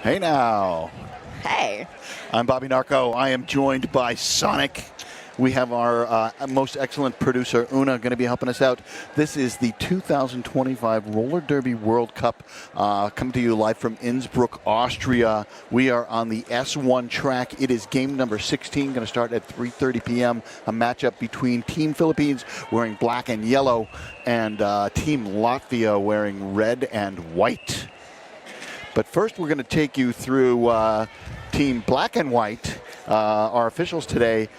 Hey now. Hey. I'm Bobby Narco. I am joined by Sonic. We have our most excellent producer, Una, going to be helping us out. This is the 2025 Roller Derby World Cup, coming to you live from Innsbruck, Austria. We are on the S1 track. It is game number 16, going to start at 3:30 p.m. A matchup between Team Philippines wearing black and yellow and Team Latvia wearing red and white. But first, we're going to take you through Team Black and White. Our officials today,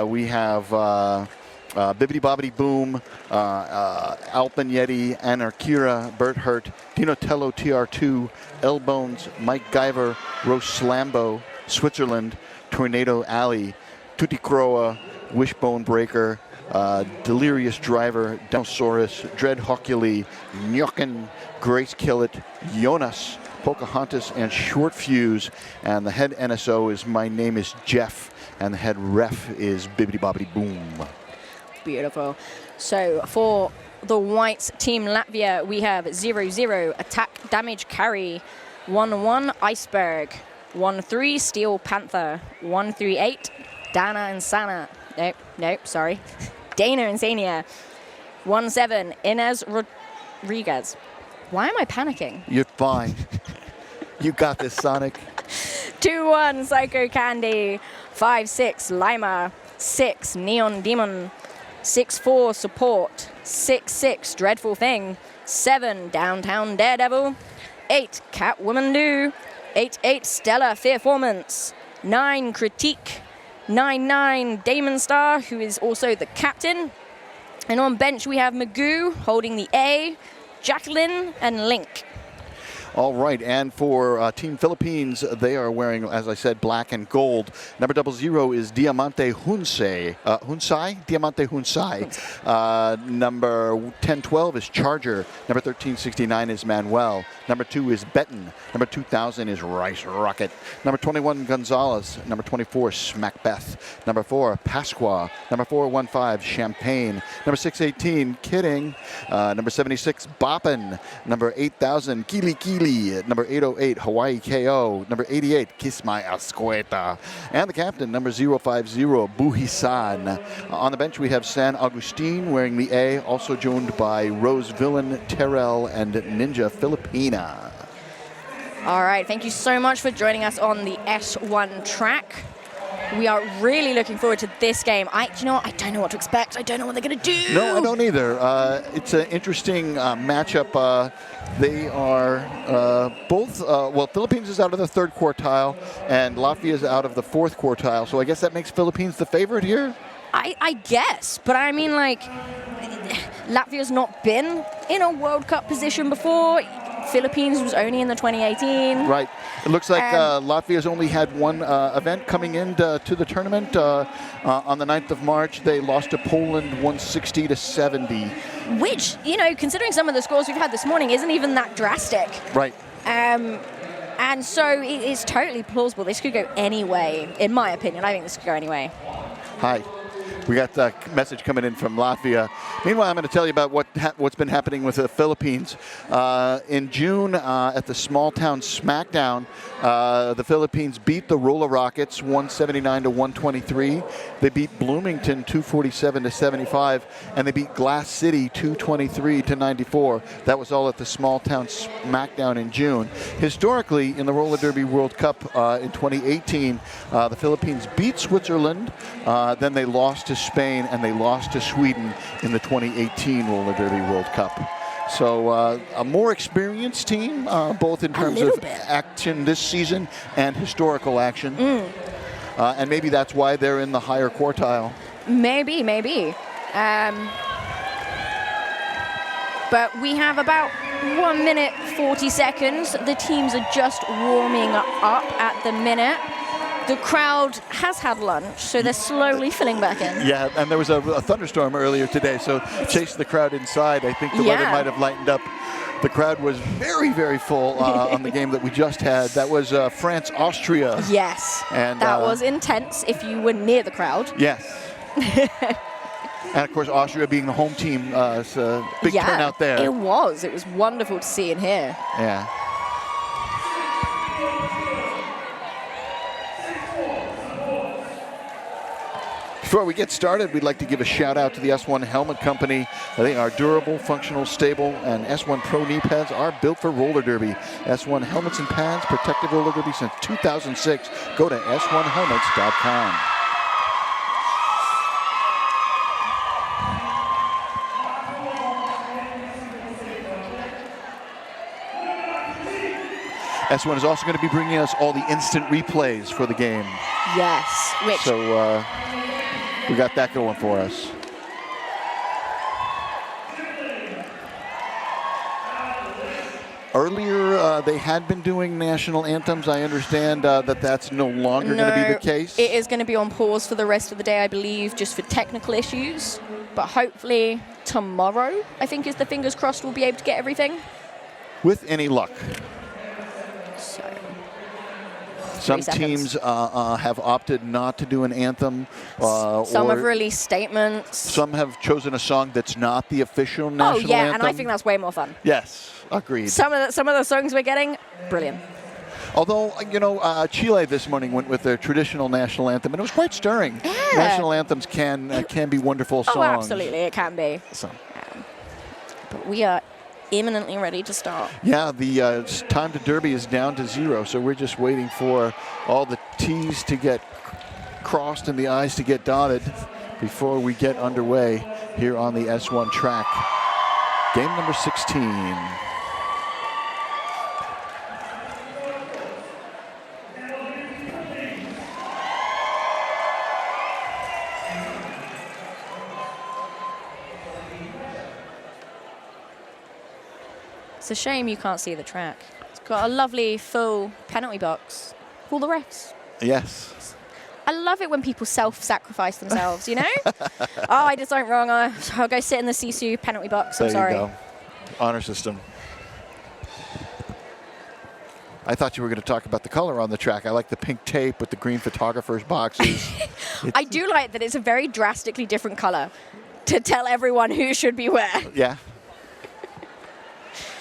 we have Bibbidi Bobbidi Boom, Alpen Yeti, Anarkira, Bert Hurt, Dino Tello TR2, Elbones, Mike Guyver, Rose Slambo, Switzerland, Tornado Alley, Tutti Croa, Wishbone Breaker, Delirious Driver, Dinosaurus, Dread Hoculi, Nyokin, Grace Killet, Jonas, Pocahontas, and Short Fuse. And the head NSO is My Name is Jeff, and the head ref is Bibbidi Bobbidi Boom. Beautiful. So for the white Team Latvia, we have 0-0 Attack Damage Carry, 1-1 Iceberg, 1-3 Steel Panther, 1-3-8 Dana and Sana. Nope, sorry. Dana and Sania. 1-7 Inez Rodriguez. Why am I panicking? You're fine. You got this, Sonic. 2-1 Psycho Candy, 5-6 Lima, 6 Neon Demon, 6-4 Support, 6-6 Dreadful Thing, 7 Downtown Daredevil, 8 Catwoman Do, 8-8 Stellar Fearformance, 9 Critique, 9-9 Damon Star, who is also the captain. And on bench we have Magoo holding the A, Jacqueline, and Link. All right, and for Team Philippines, they are wearing, as I said, black and gold. Number 00 is Diamante Hunsay. Diamante Hunsay. Number 1012 is Charger. Number 1369 is Manuel. Number 2 is Benton. Number 2000 is Rice Rocket. Number 21, Gonzalez. Number 24, Smackbeth. Number 4, Pasqua. Number 415, Champagne. Number 618, Kidding. Number 76, Boppin. Number 8000, Kili Kili. Number 808, Hawaii KO. Number 88, Kiss My Ascueta. And the captain, number 050, Buhisan. On the bench, we have San Agustin wearing the A, also joined by Rose Villain, Terrell, and Ninja Filipina. All right, thank you so much for joining us on the S1 track. We are really looking forward to this game. You know what? I don't know what to expect. I don't know what they're going to do. No, I don't either. It's an interesting matchup. They are both, Philippines is out of the third quartile, and Latvia is out of the fourth quartile. So I guess that makes Philippines the favorite here? I guess. But I mean, like, Latvia's not been in a World Cup position before. Philippines was only in the 2018. Right. It looks like Latvia's only had one event coming into to the tournament. On the 9th of March, they lost to Poland 160-70. Which, you know, considering some of the scores we've had this morning, isn't even that drastic. Right. And so it's totally plausible. This could go any way, in my opinion. I think this could go any way. Hi. We got a message coming in from Latvia. Meanwhile, I'm going to tell you about what's been happening with the Philippines. In June, at the Small Town Smackdown, the Philippines beat the Roller Rockets 179-123. They beat Bloomington 247-75, and they beat Glass City 223-94. That was all at the Small Town Smackdown in June. Historically, in the Roller Derby World Cup in 2018, the Philippines beat Switzerland. Then they lost to Spain, and they lost to Sweden in the 2018 Roller Derby World Cup. So a more experienced team, both in terms of action this season and historical action. And maybe that's why they're in the higher quartile. Maybe. But we have about 1 minute 40 seconds. The teams are just warming up at the minute. The crowd has had lunch, so they're slowly filling back in. Yeah, and there was a thunderstorm earlier today, so chased the crowd inside. I think the weather might have lightened up. The crowd was very, very full on the game that we just had. That was France-Austria. Yes, and that was intense if you were near the crowd. Yes. And, of course, Austria being the home team, it's a big turnout there. It was. It was wonderful to see and hear. Yeah. Before we get started, we'd like to give a shout out to the S1 Helmet Company. They are durable, functional, stable, and S1 Pro knee pads are built for roller derby. S1 helmets and pads, protected roller derby since 2006. Go to s1helmets.com. S1 is also going to be bringing us all the instant replays for the game. Yes, which So we got that going for us. Earlier, they had been doing national anthems. I understand that that's no longer going to be the case. It is going to be on pause for the rest of the day, I believe, just for technical issues. But hopefully tomorrow, I think is the fingers crossed, we'll be able to get everything. With any luck. So, Some teams have opted not to do an anthem. some have released statements. Some have chosen a song that's not the official national anthem. Oh yeah, and I think that's way more fun. Yes, agreed. Some of the songs we're getting, brilliant. Although, you know, Chile this morning went with their traditional national anthem, and it was quite stirring. Yeah. National anthems can be wonderful songs. Oh, absolutely, it can be. So. But we are imminently ready to start. Yeah, the time to Derby is down to 0, so we're just waiting for all the T's to get crossed and the I's to get dotted before we get underway here on the S1 track. Game number 16. It's a shame you can't see the track. It's got a lovely full penalty box. All the refs. Yes. I love it when people self-sacrifice themselves, you know? Oh, I did something wrong. I'll go sit in the Sisu penalty box. I'm sorry. There you go. Honor system. I thought you were going to talk about the color on the track. I like the pink tape with the green photographer's boxes. I do like that it's a very drastically different color to tell everyone who should be where. Yeah.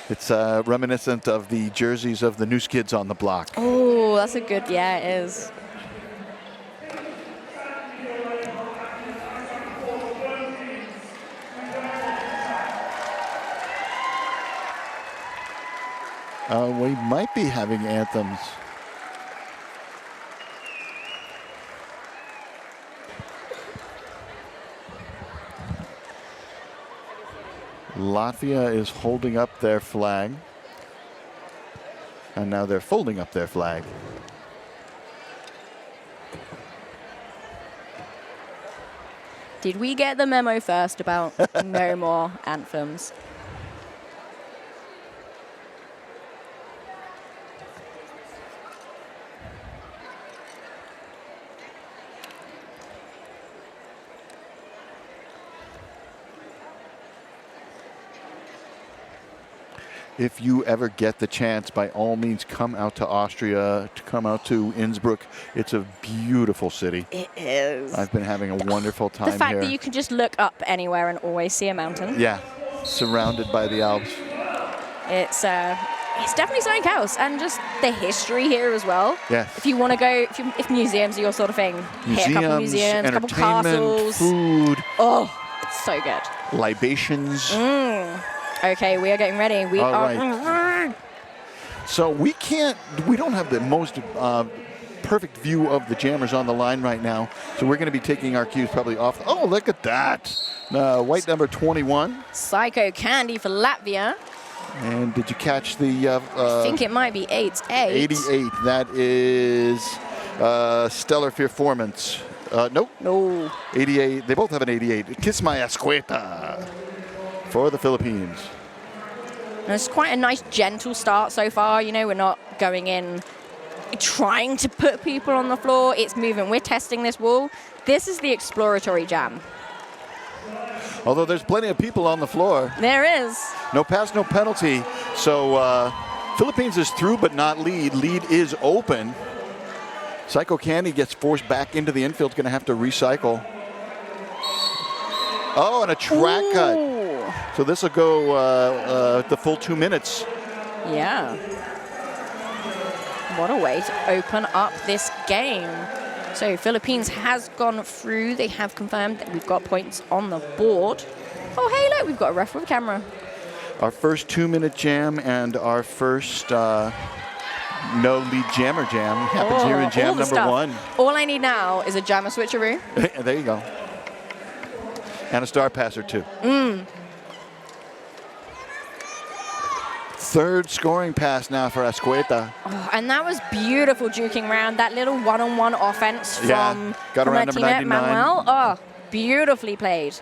It's reminiscent of the jerseys of the new skids on the block. Oh, that's a good, yeah, it is. We might be having anthems. Latvia is holding up their flag. And now they're folding up their flag. Did we get the memo first about no more anthems? If you ever get the chance, by all means, come out to Austria, to come out to Innsbruck. It's a beautiful city. It is. I've been having a wonderful time The fact here. that you can just look up anywhere and always see a mountain. Yeah, surrounded by the Alps. It's definitely something else, and just the history here as well. Yes. If you want to go, if museums are your sort of thing, hit a couple museums, a couple entertainment, castles. food. Oh, so good. Libations. Okay, we are getting ready. We All are. right. So we don't have the most perfect view of the jammers on the line right now. So we're going to be taking our cues probably off. Oh, look at that. White number 21. Psycho Candy for Latvia. And did you catch the... I think it might be 88. 88. That is Stellar Performance. Nope. No. 88. They both have an 88. Kiss My Escueta for the Philippines. And it's quite a nice, gentle start so far. You know, we're not going in trying to put people on the floor. It's moving. We're testing this wall. This is the exploratory jam. Although there's plenty of people on the floor. There is. No pass, no penalty. So Philippines is through but not lead. Lead is open. Psycho Candy gets forced back into the infield. Going to have to recycle. Oh, and a track cut. So this will go the full 2 minutes. Yeah. What a way to open up this game. So Philippines has gone through. They have confirmed that we've got points on the board. Oh, hey, look, we've got a ref with a camera. Our first 2-minute jam and our first no lead jammer jam happens here in jam number 1. All I need now is a jammer switcheroo. There you go. And a star pass or 2. Third scoring pass now for Ascueta. Oh, and that was beautiful juking round. That little one-on-one offense from got around number 99. Manuel. Oh, beautifully played.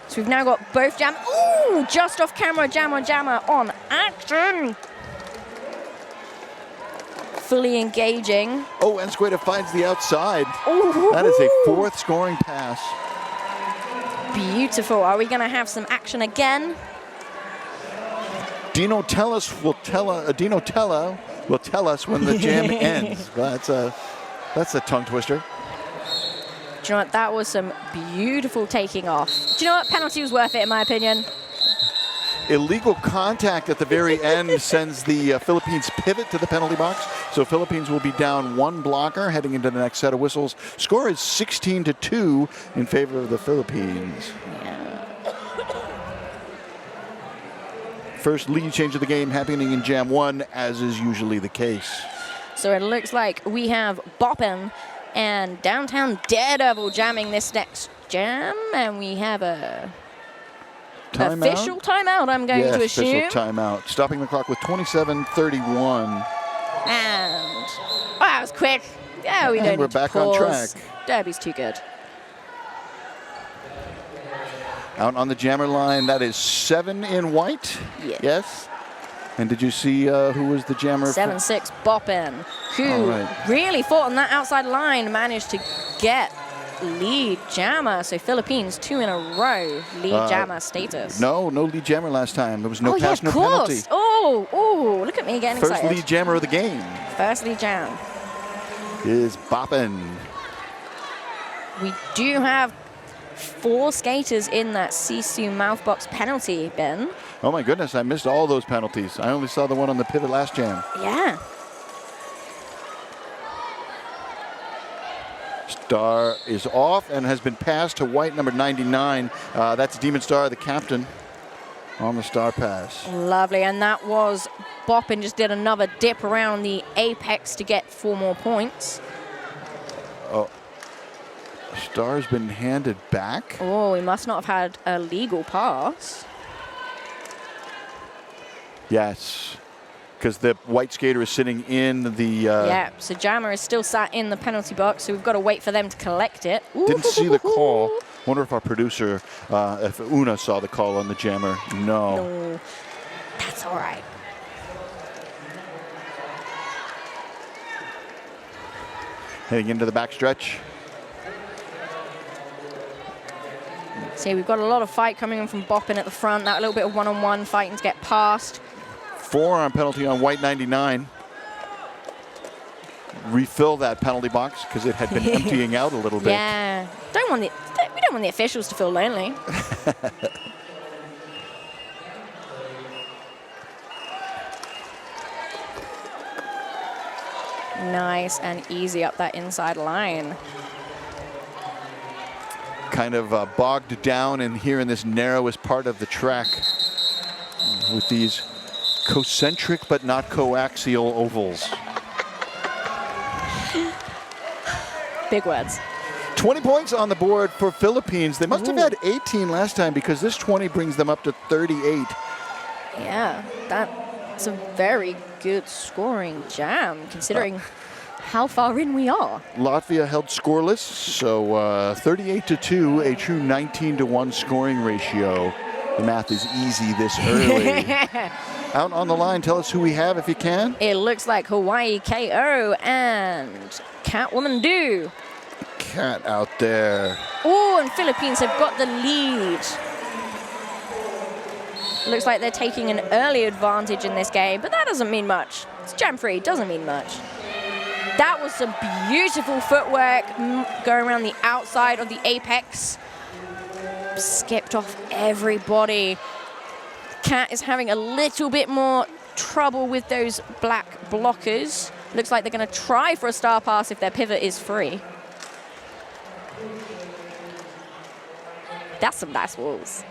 So we've now got both jam. Ooh, just off camera, jammer on action. Fully engaging. Oh, and Ascueta finds the outside. Ooh. That is a 4th scoring pass. Beautiful. Are we going to have some action again? Dino Tella will tell us when the jam ends. That's a tongue twister. Do you know what? That was some beautiful taking off. Do you know what? Penalty was worth it, in my opinion. Illegal contact at the very end sends the Philippines pivot to the penalty box. So Philippines will be down 1 blocker heading into the next set of whistles. Score is 16-2 in favor of the Philippines. Yeah. First lead change of the game happening in Jam 1, as is usually the case. So it looks like we have Boppin and Downtown Daredevil jamming this next jam, and we have a official timeout, I'm going to assume. Official timeout. Stopping the clock with 27:31. And, oh, that was quick. Yeah, we don't And we're need to back on pause. track. Derby's too good. Out on the jammer line, that is 7 in white. Yeah. Yes. And did you see who was the jammer? 7-6 Boppin, who really fought on that outside line, managed to get lead jammer. So Philippines 2 in a row lead jammer status. No lead jammer last time. There was no pass, yeah, no penalty. Oh, look at me getting First excited. lead jammer of the game First lead jam. is Boppin. We do have 4 skaters in that Sisu mouthbox penalty bin. Oh my goodness, I missed all those penalties. I only saw the one on the pivot last jam. Yeah. Star is off and has been passed to white number 99. That's Demon Star, the captain, on the star pass. Lovely, and that was Boppin just did another dip around the apex to get 4 more points. Oh, Star's been handed back. Oh, we must not have had a legal pass. Yes, because the white skater is sitting in the... Yeah, so jammer is still sat in the penalty box, so we've got to wait for them to collect it. Didn't see the call. Wonder if our producer, if Una saw the call on the jammer. No. That's all right. Heading into the back stretch. See, we've got a lot of fight coming in from Boppin at the front. That little bit of one-on-one fighting to get past. Forearm penalty on white 99. Refill that penalty box because it had been emptying out a little bit. Yeah, we don't want the officials to feel lonely. Nice and easy up that inside line. Kind of bogged down in here in this narrowest part of the track with these concentric but not coaxial ovals. Big words. 20 points on the board for Philippines. They must have had 18 last time because this 20 brings them up to 38. Yeah, that's a very good scoring jam considering how far in we are. Latvia held scoreless, so 38-2, a true 19-1 scoring ratio. The math is easy this early. Out on the line, tell us who we have if you can. It looks like Hawaii KO and Catwoman Do. Cat out there. Oh, and Philippines have got the lead. Looks like they're taking an early advantage in this game, but that doesn't mean much. It's jam-free, doesn't mean much. That was some beautiful footwork going around the outside of the apex. Skipped off everybody. Cat is having a little bit more trouble with those black blockers. Looks like they're going to try for a star pass if their pivot is free. That's some nice walls.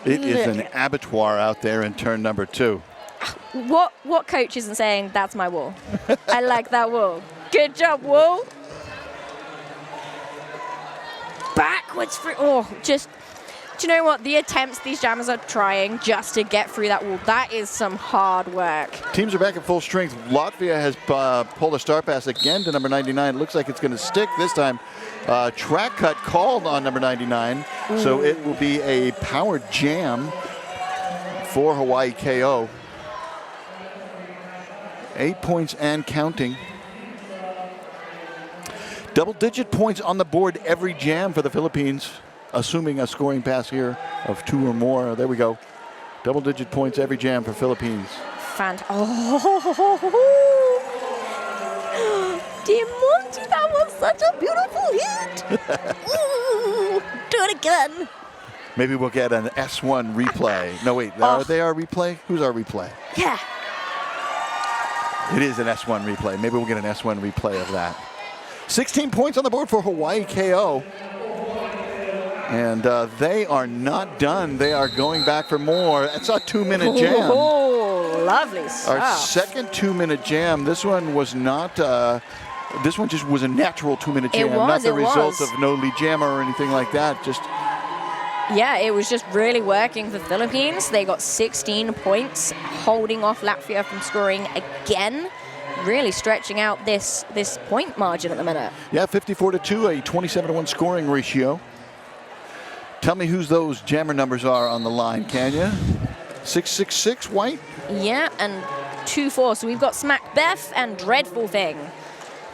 It is an abattoir out there in turn number 2. What coach isn't saying, that's my wall? I like that wall. Good job, wall. Backwards free. Oh, just, do you know what? The attempts these jammers are trying just to get through that wall, that is some hard work. Teams are back at full strength. Latvia has pulled a star pass again to number 99. It looks like it's going to stick this time. Track cut called on number 99. So it will be a power jam for Hawaii KO. 8 points and counting. Double-digit points on the board every jam for the Philippines, assuming a scoring pass here of 2 or more. There we go. Double-digit points every jam for Philippines. Oh, Diamante, that was such a beautiful hit. Ooh, do it again. Maybe we'll get an S1 replay. No, wait, are they our replay? Who's our replay? Yeah. It is an S1 replay. Maybe we'll get an S1 replay of that. 16 points on the board for Hawaii KO. And they are not done. They are going back for more. It's a 2-minute jam. Oh, lovely stuff. Our second 2-minute jam. This one was not, this one just was a natural 2-minute jam. Not the result of no lead jammer or anything like that. Just. Yeah, it was just really working for the Philippines. They got 16 points, holding off Latvia from scoring again. Really stretching out this point margin at the minute. Yeah, 54-2, a 27-1 scoring ratio. Tell me whose those jammer numbers are on the line, can you? 666 white? Yeah, and 2-4. So we've got Smack Beth and Dreadful Thing.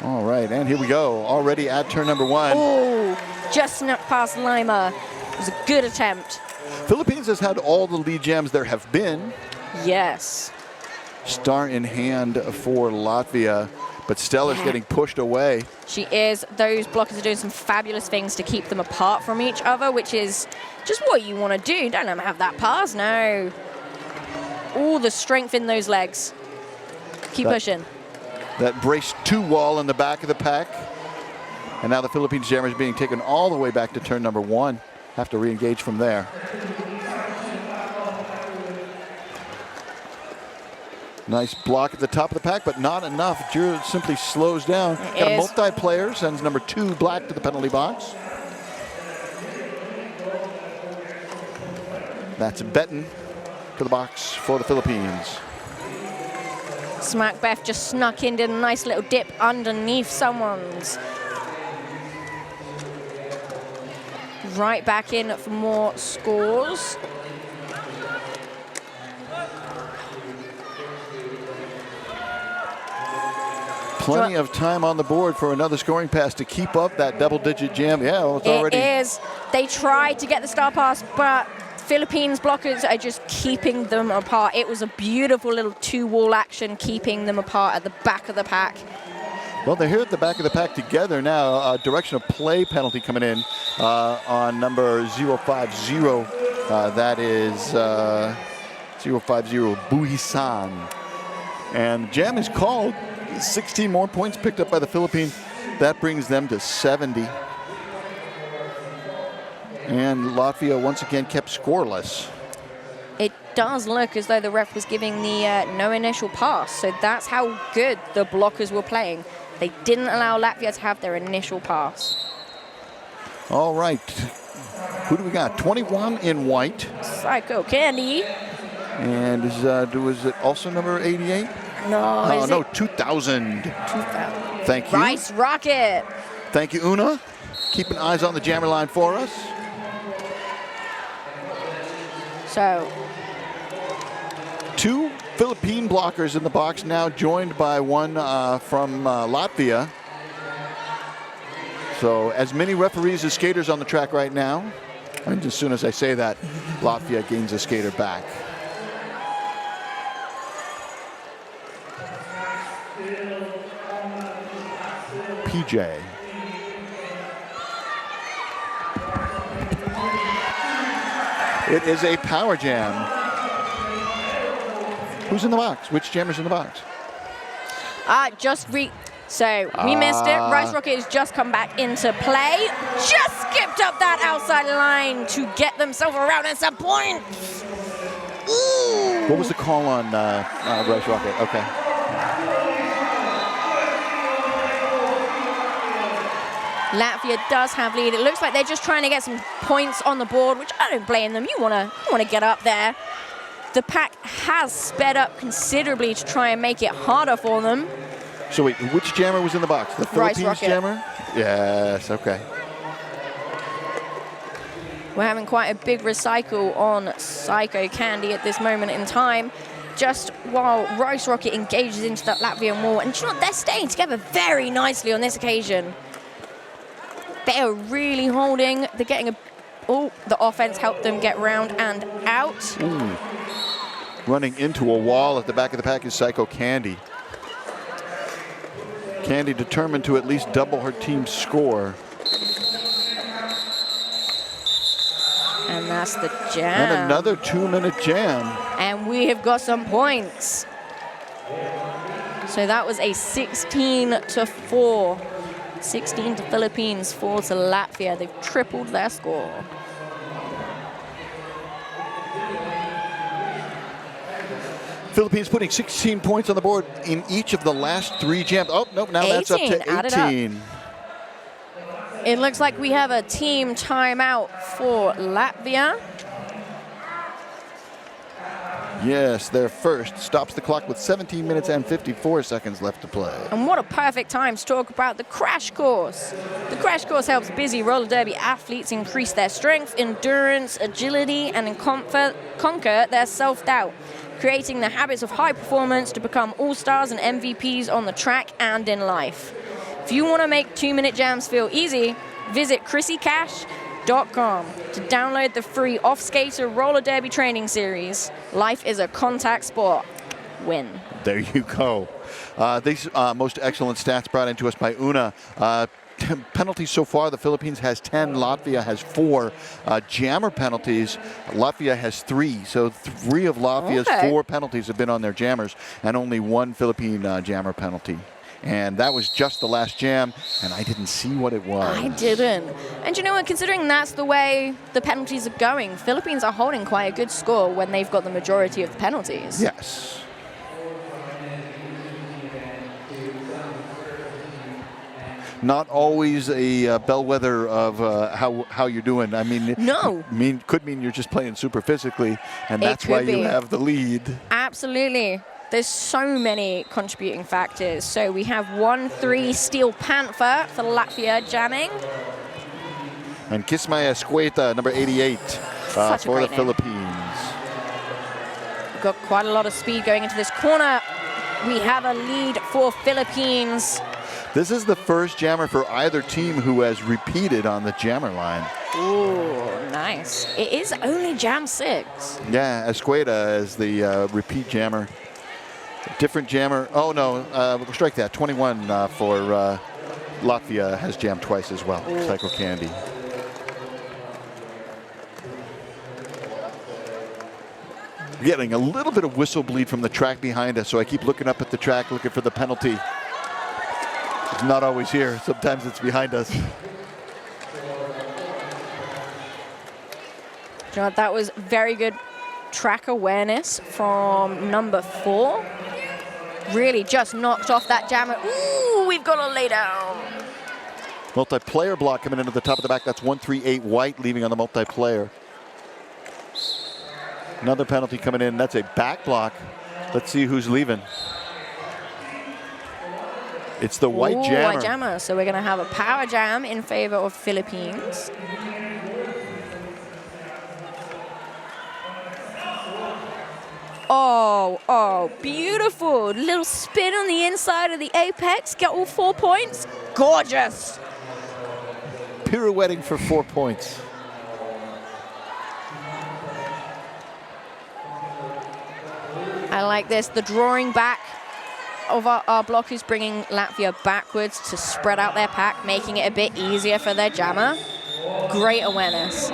All right, and here we go. Already at turn number 1. Oh, just snuck past Lima. It was a good attempt. Philippines has had all the lead jams there have been. Yes. Star in hand for Latvia, but Stella's getting pushed away. She is. Those blockers are doing some fabulous things to keep them apart from each other, which is just what you want to do. Don't let them have that pass, no. All the strength in those legs. Keep pushing. That brace 2 wall in the back of the pack. And now the Philippines jammer is being taken all the way back to turn number 1. Have to re-engage from there. Nice block at the top of the pack, but not enough. Drew simply slows down. Got a multi-player, sends number 2 black to the penalty box. That's Betten to the box for the Philippines. Smack Beth just snuck in, did a nice little dip underneath someone's. Right back in for more scores. Plenty of time on the board for another scoring pass to keep up that double-digit jam. Yeah, well, it's already. It is. They tried to get the star pass, but Philippines blockers are just keeping them apart. It was a beautiful little 2-wall action, keeping them apart at the back of the pack. Well, they're here at the back of the pack together now. Direction of play penalty coming in on number 050. That is 050 Buhisan. And jam is called. 16 more points picked up by the Philippines. That brings them to 70. And Latvia once again kept scoreless. It does look as though the ref was giving the no initial pass. So that's how good the blockers were playing. They didn't allow Latvia to have their initial pass. All right. Who do we got? 21 in white. Psycho Candy. And was it also number 88? No, no, 2000. 2000. Thank you. Rice Rocket. Thank you, Una. Keeping eyes on the jammer line for us. So 2 Philippine blockers in the box now, joined by one from Latvia. So as many referees as skaters on the track right now. And as soon as I say that, Latvia gains a skater back. PJ. It is a power jam. Who's in the box? Which jammer's in the box? So we missed it. Rice Rocket has just come back into play. Just skipped up that outside line to get themselves around at some point. Ooh. What was the call on Rice Rocket? Okay. Latvia does have lead. It looks like they're just trying to get some points on the board, which I don't blame them. You wanna get up there. The pack has sped up considerably to try and make it harder for them. So wait, which jammer was in the box? The Philippines jammer? Yes, okay. We're having quite a big recycle on Psycho Candy at this moment in time. Just while Rice Rocket engages into that Latvian wall. And you know what? They're staying together very nicely on this occasion. They are really holding. They're getting the offense helped them get round and out. Ooh. Running into a wall at the back of the pack is Psycho Candy. Candy determined to at least double her team's score. And that's the jam. And another 2-minute jam. And we have got some points. So that was a 16-4. 16 to Philippines, 4 to Latvia. They've tripled their score. Philippines putting 16 points on the board in each of the last 3 jams. Oh, nope, now 18, that's up to 18. It looks like we have a team timeout for Latvia. Yes, their first stops the clock with 17 minutes and 54 seconds left to play. And what a perfect time to talk about the Crash Course. The Crash Course helps busy roller derby athletes increase their strength, endurance, agility, and conquer their self-doubt, creating the habits of high performance to become all-stars and MVPs on the track and in life. If you want to make 2-minute jams feel easy, visit ChrissyCash.com to download the free Off-Skater Roller Derby training series. Life is a contact sport. Win. There you go. These most excellent stats brought into us by Una. Penalties so far, the Philippines has 10, Latvia has 4. Jammer penalties, Latvia has 3. So 3 of Latvia's 4 penalties have been on their jammers, and only 1 Philippine jammer penalty. And that was just the last jam, and I didn't see what it was. I didn't. And you know what, considering that's the way the penalties are going, Philippines are holding quite a good score when they've got the majority of the penalties. Yes. Not always a bellwether of how you're doing. I mean, no. Could mean you're just playing super physically, and that's why you have the lead. Absolutely. There's so many contributing factors. So we have 1-3 Steel Panther for Latvia jamming. And Kismaya Escueta, number 88, for the Philippines. We've got quite a lot of speed going into this corner. We have a lead for Philippines. This is the first jammer for either team who has repeated on the jammer line. Ooh, nice. It is only jam 6. Yeah, Escueta is the repeat jammer. Different jammer. Oh, no, we'll strike that. 21 for Latvia has jammed twice as well. Ooh. Psycho Candy. We're getting a little bit of whistle bleed from the track behind us, so I keep looking up at the track, looking for the penalty. It's not always here. Sometimes it's behind us. John, that was very good track awareness from number 4. Really just knocked off that jammer. Ooh, we've got to lay down. Multiplayer block coming into the top of the back. That's 138 white leaving on the multiplayer. Another penalty coming in. That's a back block. Let's see who's leaving. It's the white jammer. White jammer. So we're going to have a power jam in favor of Philippines. Oh, beautiful. Little spin on the inside of the apex. Get all 4 points. Gorgeous. Pirouetting for 4 points. I like this. The drawing back of our block is bringing Latvia backwards to spread out their pack, making it a bit easier for their jammer. Great awareness.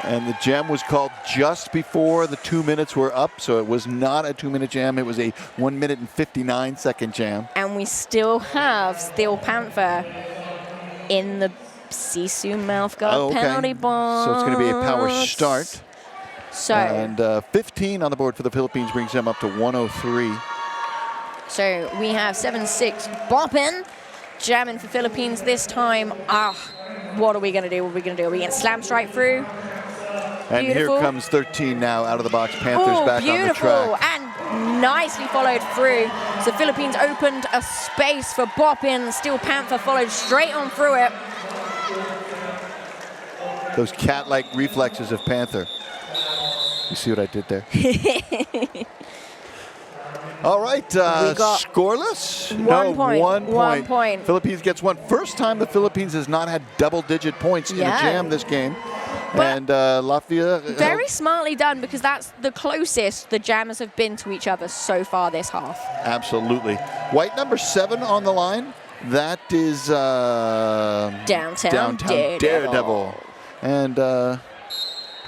And the jam was called just before the 2 minutes were up, so it was not a 2-minute jam. It was a 1 minute and 59-second jam. And we still have Steel Panther in the Sisu mouthguard penalty box. So it's going to be a power start. So, And 15 on the board for the Philippines brings them up to 103. so we have 7-6 bopping, jamming for Philippines this time. What are we going to do? What are we going to do? Are we going to slam strike through? And Beautiful. here comes 13 now out of the box. Panthers Oh, back on the beautiful. track. And nicely followed through. So Philippines opened a space for bopping. Steel Panther followed straight on through it. Those cat-like reflexes of Panther. You see what I did there? All right, We got scoreless? one point. 1 point. 1 point. Philippines gets one. First time the Philippines has not had double-digit points in a Yeah. jam this game. But And Latvia... very smartly done, because that's the closest the jammers have been to each other so far this half. Absolutely. White number 7 on the line. That is Downtown Daredevil. And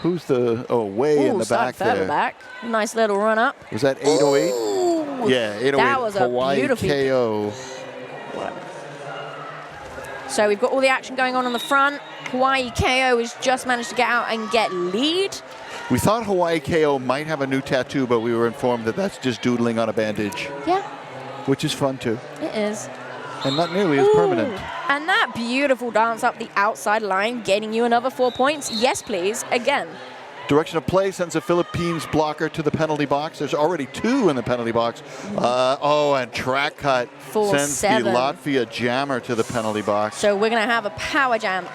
who's the... Oh, way in the back further there. back. Nice little run up. Was that 808? Ooh, Yeah, 808. that was a Hawaii beautiful KO. So we've got all the action going on the front. Hawaii KO has just managed to get out and get lead. We thought Hawaii KO might have a new tattoo, but we were informed that that's just doodling on a bandage, Yeah, which is fun too, it is. and not nearly as permanent. And that beautiful dance up the outside line, getting you another 4 points. Yes, please, again. Direction of play sends a Philippines blocker to the penalty box. There's already 2 in the penalty box. And track cut sends 4-7. the Latvia jammer to the penalty box. So we're going to have a power jam.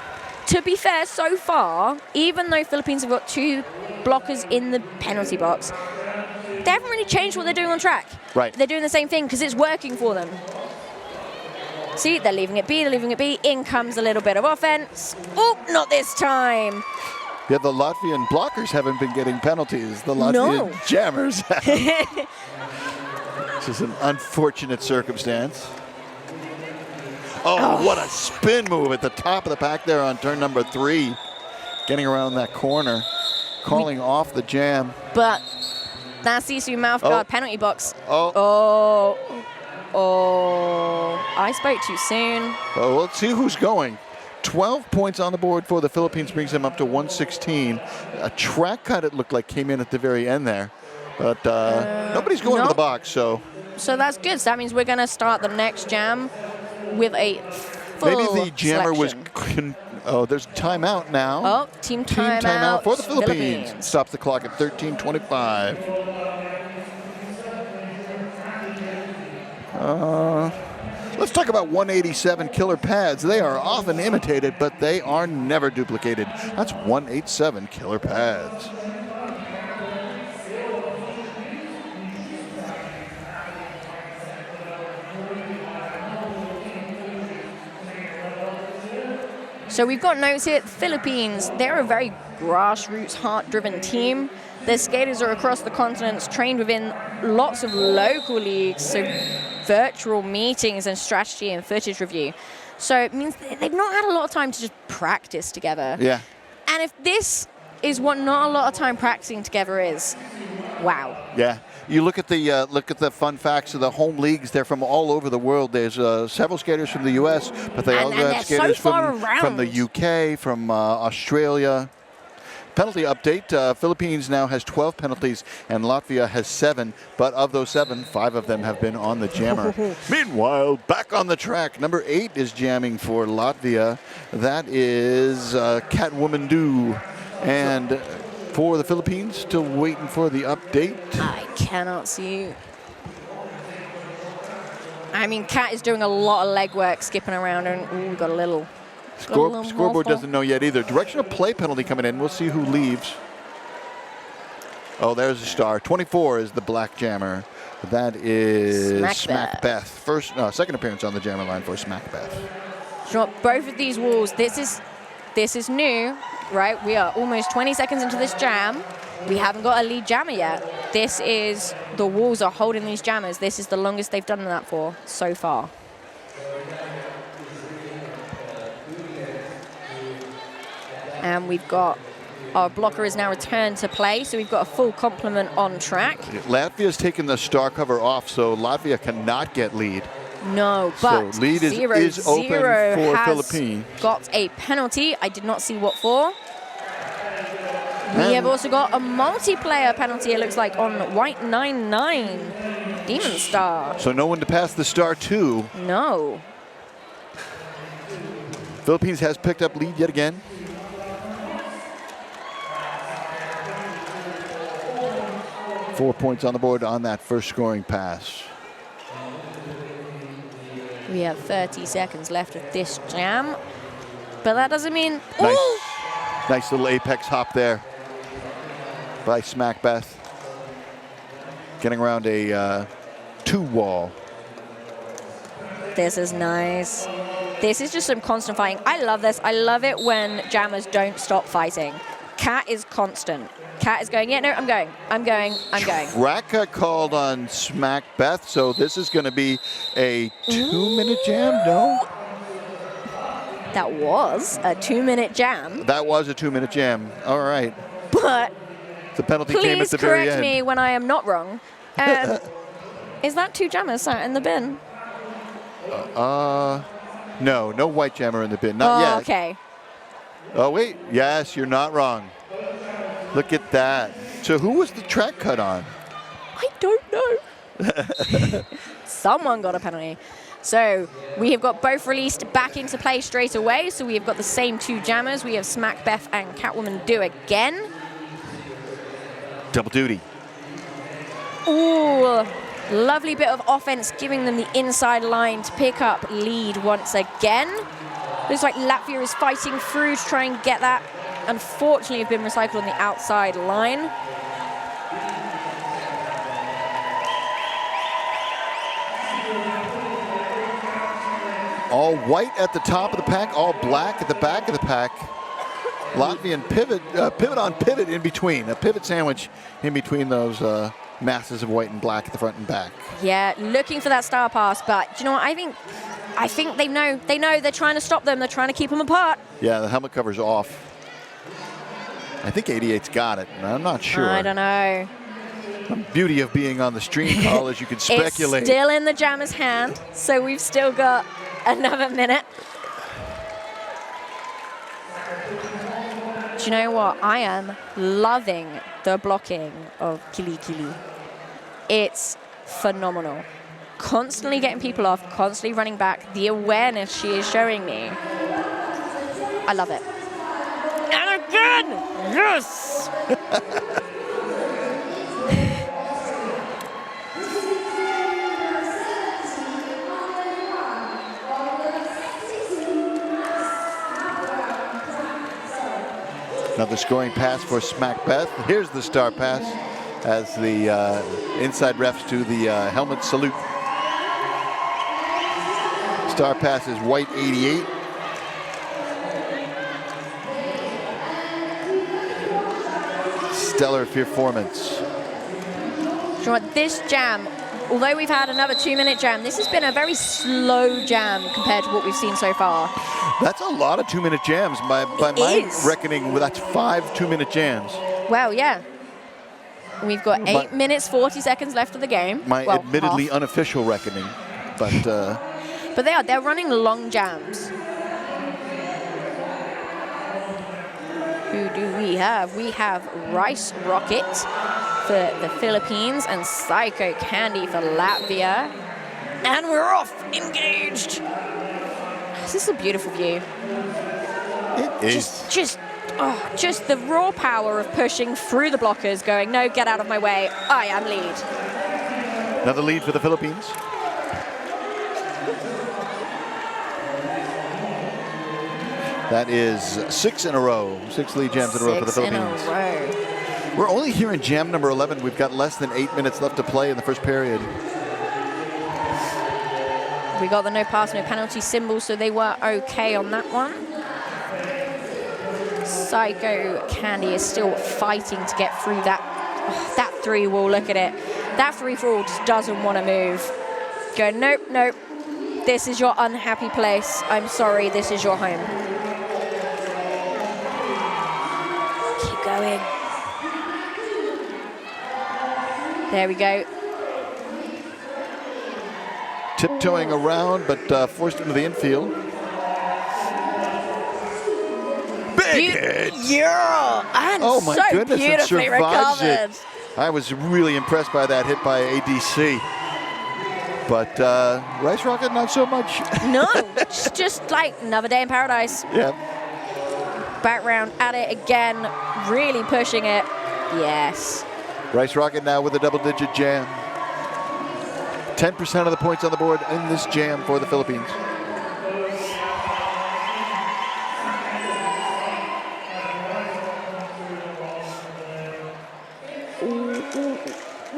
To be fair, so far, even though Philippines have got 2 blockers in the penalty box, they haven't really changed what they're doing on track. Right. They're doing the same thing because it's working for them. See, they're leaving it be, they're leaving it be. In comes a little bit of offense. Oh, not this time. Yeah, the Latvian blockers haven't been getting penalties. The Latvian jammers have. Which is an unfortunate circumstance. Oh, what a spin move at the top of the pack there on turn number 3. Getting around that corner. Calling off the jam. But that's Sisu mouthguard penalty box. Oh, I spoke too soon. well, let's see who's going. 12 points on the board for the Philippines brings them up to 116. A track cut, it looked like, came in at the very end there. But nobody's going to the box, so... So that's good. So that means we're going to start the next jam with a full Maybe the jammer selection. was... there's timeout now. Oh, team timeout for the Philippines. Stops the clock at 13:25. Let's talk about 187 killer pads. They are often imitated, but they are never duplicated. That's 187 killer pads. So we've got notes here. The Philippines, they're a very grassroots, heart-driven team. Their skaters are across the continents, trained within lots of local leagues, so virtual meetings and strategy and footage review. So it means they've not had a lot of time to just practice together. Yeah. And if this is what not a lot of time practicing together is, wow. Yeah. You look at the fun facts of the home leagues. They're from all over the world. There's several skaters from the U.S., but they also have skaters from the U.K., from Australia. Penalty update, Philippines now has 12 penalties and Latvia has 7, but of those 7, 5 of them have been on the jammer. Meanwhile, back on the track, number 8 is jamming for Latvia. That is Catwoman Do. And for the Philippines, still waiting for the update. I cannot see. I mean, Cat is doing a lot of leg work, skipping around, and we got a little... Scoreboard doesn't know yet either. Direction of play penalty coming in. We'll see who leaves. Oh, there's a star. 24 is the black jammer. That is Smackbeth. Second appearance on the jammer line for Smackbeth. You know what? Both of these walls, this is new, right? We are almost 20 seconds into this jam. We haven't got a lead jammer yet. The walls are holding these jammers. This is the longest they've done that for so far. And we've got Our blocker is now returned to play, so we've got a full complement on track. Latvia's taken the star cover off, so Latvia cannot get lead. No, but so lead is open for Philippines. Got a penalty. I did not see what for. We have also got a multiplayer penalty, it looks like, on white 9-9. Demon Star. So no one to pass the star to. No. Philippines has picked up lead yet again. Four points on the board on that first scoring pass. We have 30 seconds left of this jam. But that doesn't mean... Nice little apex hop there by Smackbeth. Getting around a 2-wall. This is nice. This is just some constant fighting. I love this. I love it when jammers don't stop fighting. Cat is constant. Cat is going, yeah, no, I'm going. Track got called on Smackbeth, so this is going to be a 2-minute jam, no? That was a 2-minute jam. That was a 2-minute jam. All right. But the penalty came at the very end. Please correct me when I am not wrong. Is that 2 jammers sat in the bin? No white jammer in the bin. Not yet. Okay. Oh, wait. Yes, you're not wrong. Look at that. So who was the track cut on? I don't know. Someone got a penalty. So we have got both released back into play straight away. So we have got the same 2 jammers. We have Smackbeth and Catwoman do again. Double duty. Ooh, lovely bit of offense, giving them the inside line to pick up lead once again. Looks like Latvia is fighting through to try and get that. Unfortunately, have been recycled on the outside line. All white at the top of the pack, all black at the back of the pack. Latvian pivot on pivot in between. A pivot sandwich in between those masses of white and black at the front and back. Yeah, looking for that star pass, but do you know what? I think they know they're trying to stop them. They're trying to keep them apart. Yeah, the helmet cover's off. I think 88's got it. I'm not sure. I don't know. The beauty of being on the stream call is you can speculate. It's still in the jammer's hand, so we've still got another minute. Do you know what? I am loving the blocking of Kili Kili. It's phenomenal. Constantly getting people off, constantly running back. The awareness she is showing me. I love it. And again! Yes! Another scoring pass for Smackbeth. Here's the star pass as the inside refs to the helmet salute. Star pass is white 88. Stellar performance. Do you know what? This jam, although we've had another 2-minute jam, this has been a very slow jam compared to what we've seen so far. That's a lot of 2-minute jams. By my reckoning, well, that's 5 2-minute jams. Well, yeah. We've got 8 minutes, 40 seconds left of the game. My admittedly unofficial reckoning, but they're running long jams. Who do we have? We have Rice Rocket for the Philippines and Psycho Candy for Latvia. And we're off, engaged. This is a beautiful view. It is. Just the raw power of pushing through the blockers, going, no, get out of my way, I am lead. Another lead for the Philippines. That is 6 in a row. 6 lead jams in a row for the Philippines. 6 in a row. We're only here in jam number 11. We've got less than 8 minutes left to play in the first period. We got the no pass, no penalty symbol, so they were okay on that one. Psycho Candy is still fighting to get through that 3-wall. Look at it. That 3-for-all just doesn't want to move. Go, nope, nope. This is your unhappy place. I'm sorry, this is your home. going. There we go. Tiptoeing around, but forced into the infield. Big hit! Yeah, and Oh my so goodness, it beautifully survives recovered. it. I was really impressed by that hit by ADC. But Rice Rocket, not so much. No, it's just like another day in paradise. Yeah. Back round at it again, really pushing it. Yes. Rice Rocket now with a double-digit jam. 10% of the points on the board in this jam for the Philippines.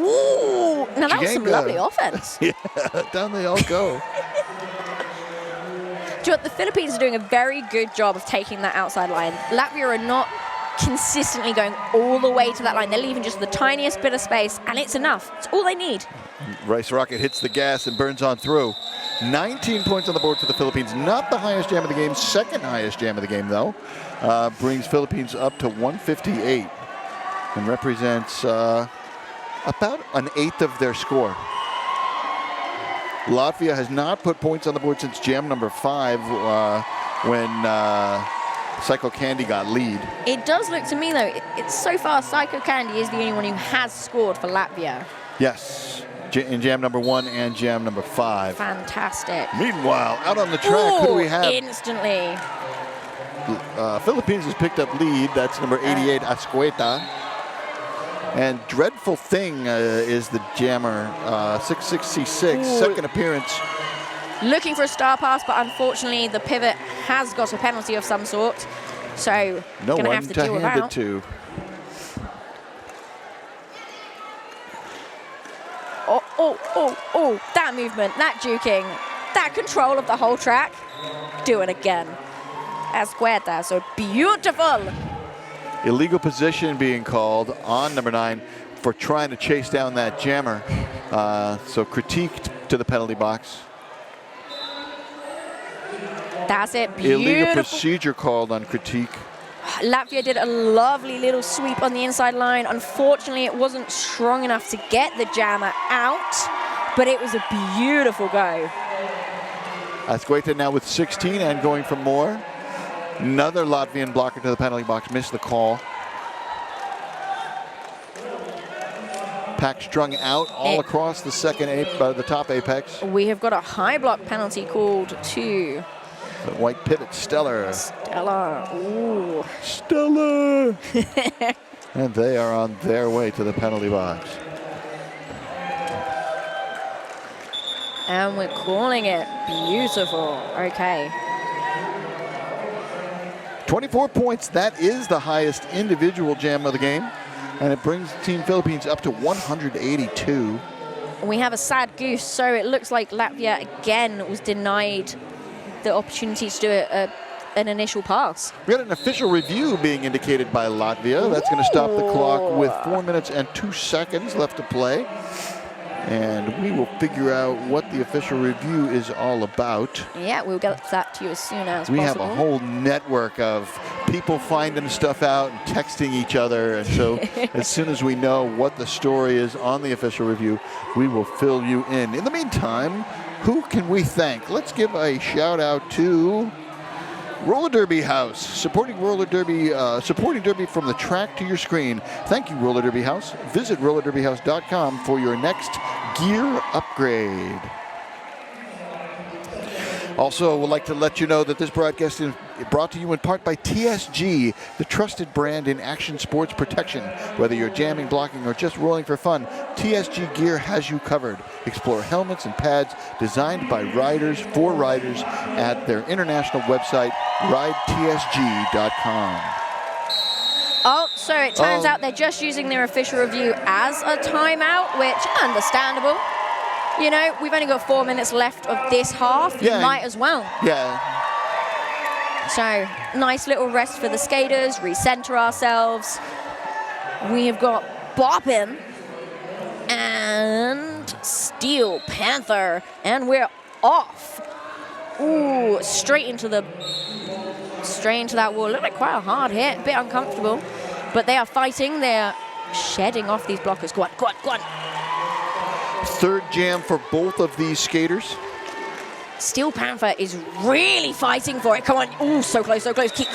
Ooh, now that was some Jenga. lovely offense. Yeah, down they all go. Do you know what, the Philippines are doing a very good job of taking that outside line. Latvia are not consistently going all the way to that line. They're leaving just the tiniest bit of space, and it's enough. It's all they need. Rice Rocket hits the gas and burns on through. 19 points on the board for the Philippines. Not the highest jam of the game. Second highest jam of the game, though. Brings Philippines up to 158 and represents about an eighth of their score. Latvia has not put points on the board since jam number 5 when Psycho Candy got lead. It does look to me, though, it's so far Psycho Candy is the only one who has scored for Latvia. Yes, in jam number 1 and jam number 5. Fantastic. Meanwhile, out on the track, who do we have? Instantly. Philippines has picked up lead. That's number 88, Ascueta. And Dreadful Thing is the jammer, 66C6, second appearance. Looking for a star pass, but unfortunately the pivot has got a penalty of some sort. So No gonna one have to to deal hand with it to. Oh, that movement, that juking, that control of the whole track. Do it again. Ascueta, so beautiful. Illegal position being called on number 9 for trying to chase down that jammer. So critiqued to the penalty box. That's it, beautiful. Illegal procedure called on critique. Latvia did a lovely little sweep on the inside line. Unfortunately, it wasn't strong enough to get the jammer out, but it was a beautiful go. Ascueta now with 16 and going for more. Another Latvian blocker to the penalty box, missed the call. Pack strung out all across the the top apex. We have got a high block penalty called to The white pivot, Stellar. Stella. Ooh. Stellar! And they are on their way to the penalty box. And we're calling it beautiful. Okay. 24 points, that is the highest individual jam of the game. And it brings Team Philippines up to 182. We have a sad goose, so it looks like Latvia again was denied the opportunity to do an initial pass. We got an official review being indicated by Latvia. That's going to stop the clock with 4 minutes and 2 seconds left to play. And we will figure out what the official review is all about. Yeah, we'll get that to you as soon as We possible. have a whole network of people finding stuff out and texting each other. And so as soon as we know what the story is on the official review, we will fill you in. In the meantime, who can we thank? Let's give a shout out to Roller Derby House, supporting Roller Derby, supporting Derby from the track to your screen. Thank you, Roller Derby House. Visit rollerderbyhouse.com for your next gear upgrade. Also, would like to let you know that this broadcast is brought to you in part by TSG, the trusted brand in action sports protection. Whether you're jamming, blocking, or just rolling for fun, TSG gear has you covered. Explore helmets and pads designed by riders for riders at their international website, ridetsg.com. Oh, so it turns out they're just using their official review as a timeout, which understandable. You know, we've only got 4 minutes left of this half. Yeah. You might as well. Yeah. So, nice little rest for the skaters, recenter ourselves. We have got Boppin' and Steel Panther, and we're off. Ooh, straight into that wall. Looked like quite a hard hit, a bit uncomfortable. But they are fighting. They're shedding off these blockers. Go on, go on, go on. Third jam for both of these skaters. Steel Panther is really fighting for it. Come on. Oh, so close, so close. Keep.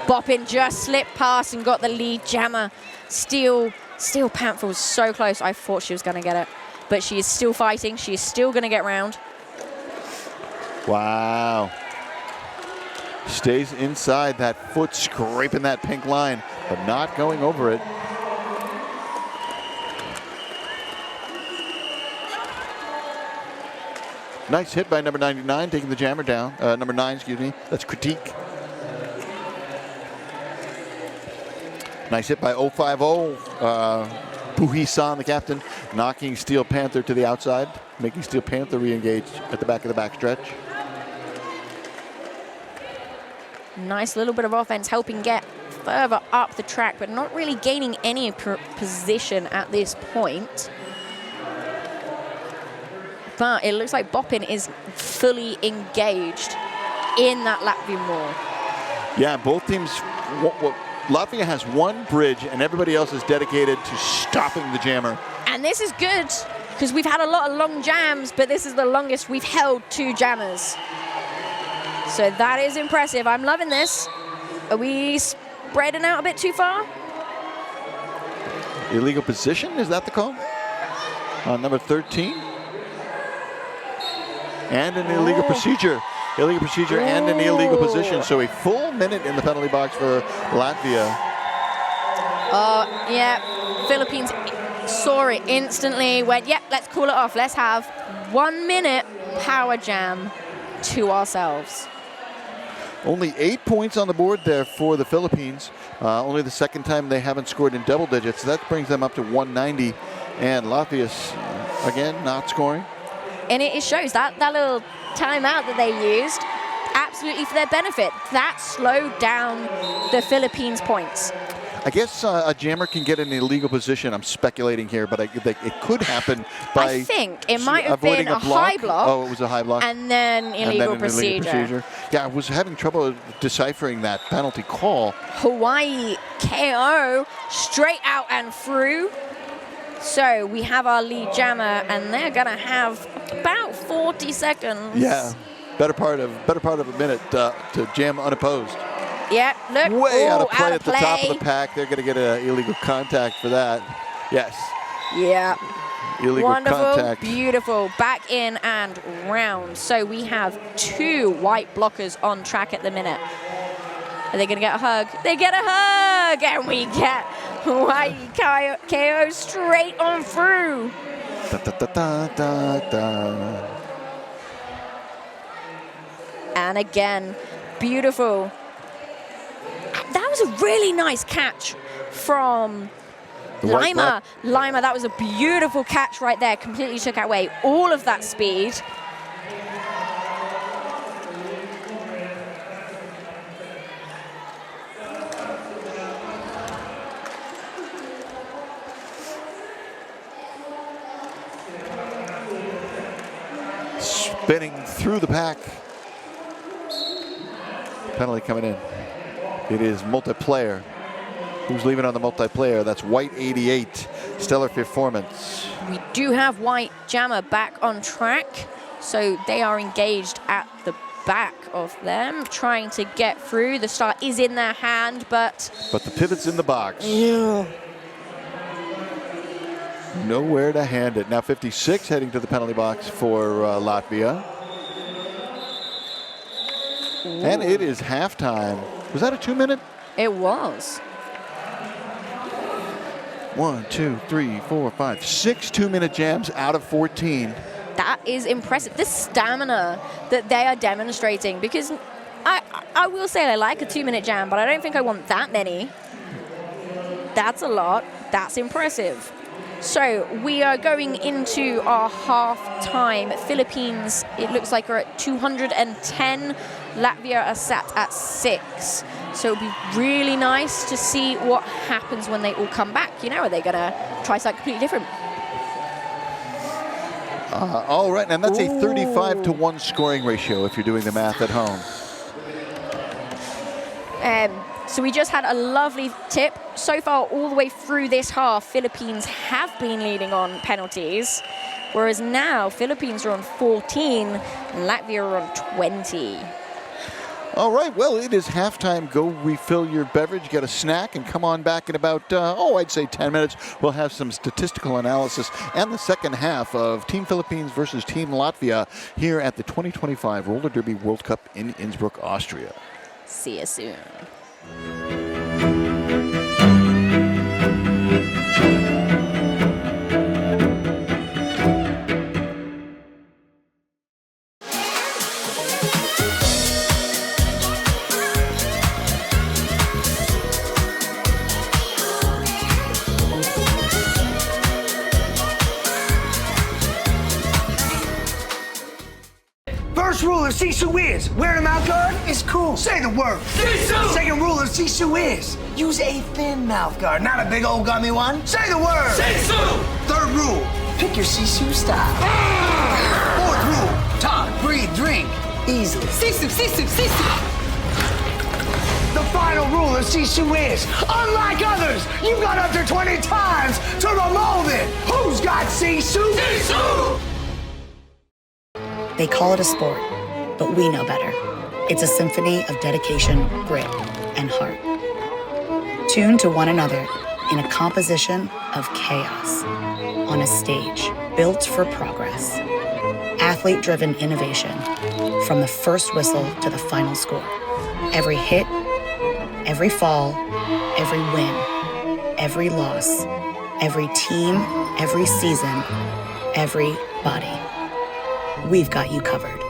Boppin just slipped past and got the lead jammer. Steel Panther was so close. I thought she was going to get it. But she is still fighting. She is still going to get round. Wow. Stays inside that foot, scraping that pink line, but not going over it. Nice hit by number 99, taking the jammer down. Number 9, excuse me. That's Critique. Nice hit by 050. Puhi-san, the captain, knocking Steel Panther to the outside, making Steel Panther re-engage at the back of the backstretch. Nice little bit of offense, helping get further up the track, but not really gaining any position at this point. But it looks like Boppin is fully engaged in that Latvian wall. Yeah, both teams, Latvia has one bridge and everybody else is dedicated to stopping the jammer. And this is good, because we've had a lot of long jams, but this is the longest we've held 2 jammers. So that is impressive. I'm loving this. Are we spreading out a bit too far? Illegal position, is that the call? Number 13. And an illegal procedure. Illegal procedure and an illegal position. So a full minute in the penalty box for Latvia. Yeah, Philippines saw it instantly, went, yep, let's call it off. Let's have 1 minute power jam to ourselves. Only 8 points on the board there for the Philippines. Only the second time they haven't scored in double digits. That brings them up to 190. And Latvia's, again, not scoring. And it shows that little timeout that they used, absolutely for their benefit. That slowed down the Philippines' points. I guess a jammer can get an illegal position. I'm speculating here, but it could happen by I think it might have been a high block. Oh, it was a high block. And then illegal procedure. Yeah, I was having trouble deciphering that penalty call. Hawaii KO straight out and through. So we have our lead jammer, and they're going to have about 40 seconds. Yeah, better part of a minute to jam unopposed. Yeah, look. Way out of play out at the top of the pack. They're going to get an illegal contact for that. Yes. Yeah. Illegal Wonderful, contact. beautiful. Back in and round. So we have 2 white blockers on track at the minute. Are they going to get a hug? They get a hug! And we get Hawaii KO straight on through. Da, da, da, da, da, da. And again, beautiful. That was a really nice catch from Lima. Lima, that was a beautiful catch right there. Completely took away all of that speed. Spinning through the pack. Penalty coming in. It is multiplayer. Who's leaving on the multiplayer? That's White 88, Stellar Performance. We do have White Jammer back on track, so they are engaged at the back of them, trying to get through. The start is in their hand, but the pivot's in the box. Yeah. Nowhere to hand it. Now 56 heading to the penalty box for Latvia. Ooh. And it is halftime. Was that a 2-minute? It was. 1, 2, 3, 4, 5, 6 2-minute jams out of 14. That is impressive. The stamina that they are demonstrating, because I will say I like a 2-minute jam, but I don't think I want that many. That's a lot. That's impressive. So we are going into our half-time. Philippines, it looks like, are at 210. Latvia are sat at 6. So it'll be really nice to see what happens when they all come back. You know, are they going to try something completely different? All right, and that's a 35-to-1 scoring ratio if you're doing the math at home. So we just had a lovely tip. So far, all the way through this half, Philippines have been leading on penalties, whereas now Philippines are on 14, and Latvia are on 20. All right, well, it is halftime. Go refill your beverage, get a snack, and come on back in about, I'd say 10 minutes. We'll have some statistical analysis and the second half of Team Philippines versus Team Latvia here at the 2025 Roller Derby World Cup in Innsbruck, Austria. See you soon. First rule of Sisu is, wearing a mouth guard is cool. Say the word. Sisu! Second rule of Sisu is, use a thin mouth guard, not a big old gummy one. Say the word. Sisu! Third rule, pick your Sisu style. Fourth rule, talk, breathe, drink, easily. Sisu, Sisu, Sisu! The final rule of Sisu is, unlike others, you've got up to 20 times to remove it. Who's got Sisu? Sisu! They call it a sport, but we know better. It's a symphony of dedication, grit, and heart. Tuned to one another in a composition of chaos on a stage built for progress. Athlete-driven innovation from the first whistle to the final score. Every hit, every fall, every win, every loss, every team, every season, every body. We've got you covered.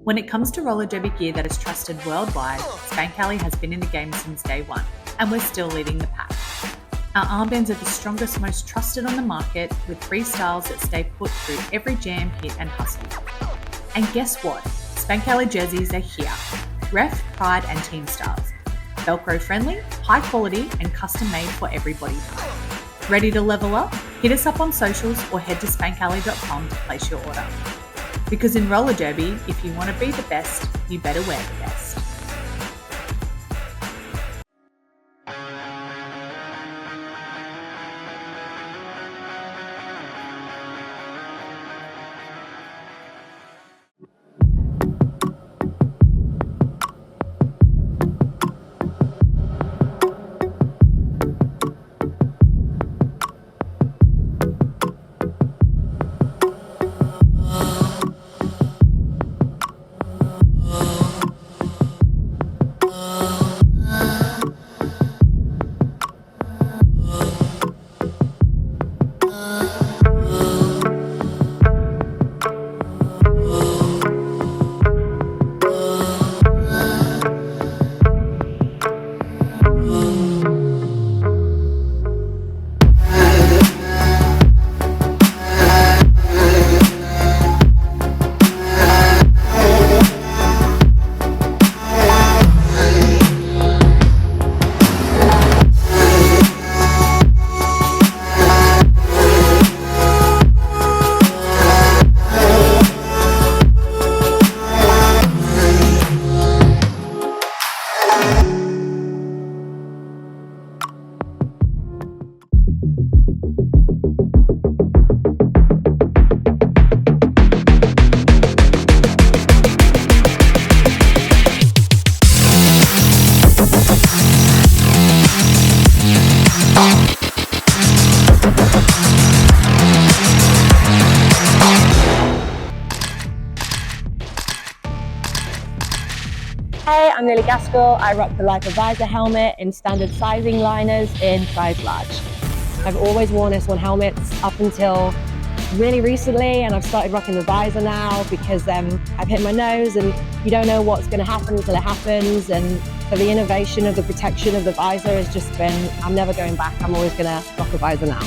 When it comes to roller derby gear that is trusted worldwide, Spankali has been in the game since day one, and we're still leading the pack. Our armbands are the strongest, most trusted on the market, with 3 styles that stay put through every jam, hit and hustle. And guess what? Spankali jerseys are here. Ref, Pride and Team styles. Velcro friendly, high quality and custom made for every body type. Ready to level up? Hit us up on socials or head to spankali.com to place your order. Because in roller derby, if you want to be the best, you better wear the best. Hey, I'm Lily Gaskell. I rock the Leica visor helmet in standard sizing liners in size large. I've always worn S1 helmets up until really recently, and I've started rocking the visor now because I've hit my nose and you don't know what's going to happen until it happens. And so the innovation of the protection of the visor has just been, I'm never going back. I'm always going to rock a visor now.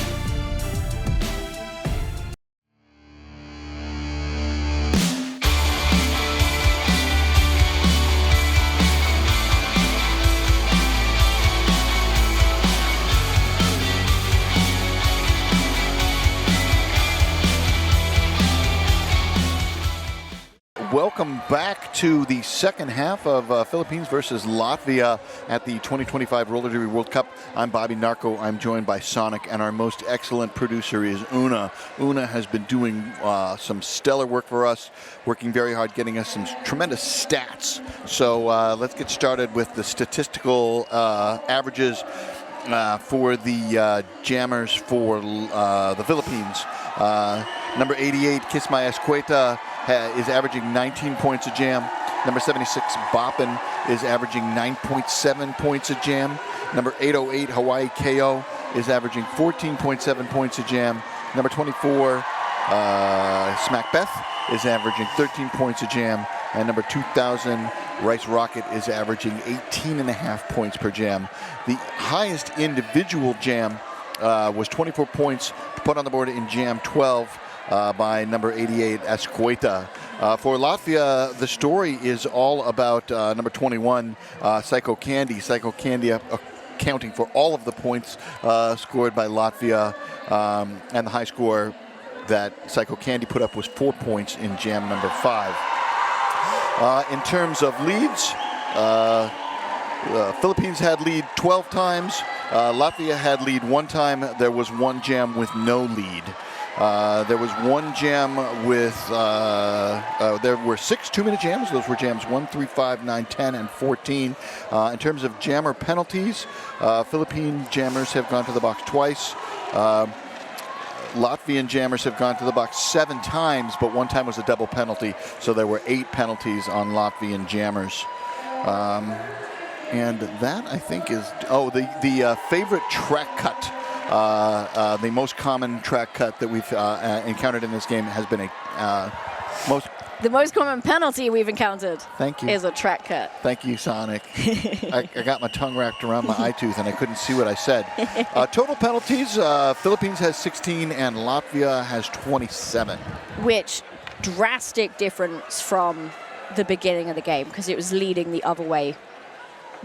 Welcome back to the second half of Philippines versus Latvia at the 2025 Roller Derby World Cup. I'm Bobby Narco. I'm joined by Sonic, and our most excellent producer is Una. Una has been doing some stellar work for us, working very hard, getting us some tremendous stats. So let's get started with the statistical averages for the jammers for the Philippines. Number 88, Kismay Escueta, is averaging 19 points a jam. Number 76, Boppin, is averaging 9.7 points a jam. Number 808, Hawaii KO, is averaging 14.7 points a jam. Number 24, Smack Beth, is averaging 13 points a jam. And number 2000, Rice Rocket, is averaging 18.5 points per jam. The highest individual jam was 24 points put on the board in jam 12. By number 88, Escueta. For Latvia, the story is all about number 21, Psycho Candy. Psycho Candy accounting for all of the points scored by Latvia, and the high score that Psycho Candy put up was 4 points in jam number 5. In terms of leads, Philippines had lead 12 times. Latvia had lead 1 time. There was 1 jam with no lead. There was 1 jam with, there were 6 2-minute jams. Those were jams 1, 3, 5, 9, 10, and 14. In terms of jammer penalties, Philippine jammers have gone to the box twice. Latvian jammers have gone to the box 7 times, but 1 time was a double penalty. So there were 8 penalties on Latvian jammers. And that, I think, is, the favorite track cut. The most common track cut that we've encountered in this game has been The most common penalty we've encountered Thank you. is a track cut. Thank you, Sonic. I got my tongue wrapped around my eye tooth and I couldn't see what I said. Total penalties, Philippines has 16 and Latvia has 27. Which drastic difference from the beginning of the game, because it was leading the other way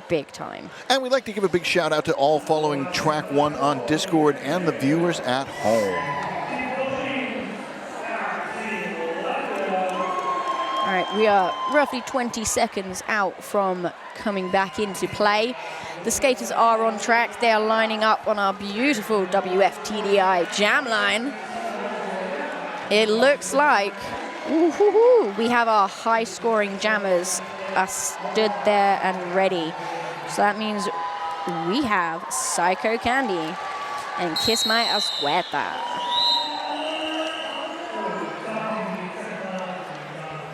big time. And we'd like to give a big shout out to all following track 1 on Discord and the viewers at home. All right, we are roughly 20 seconds out from coming back into play. The skaters are on track. They are lining up on our beautiful WFTDI jam line. It looks like we have our high-scoring jammers stood there and ready. So that means we have Psycho Candy and Kismay Escueta.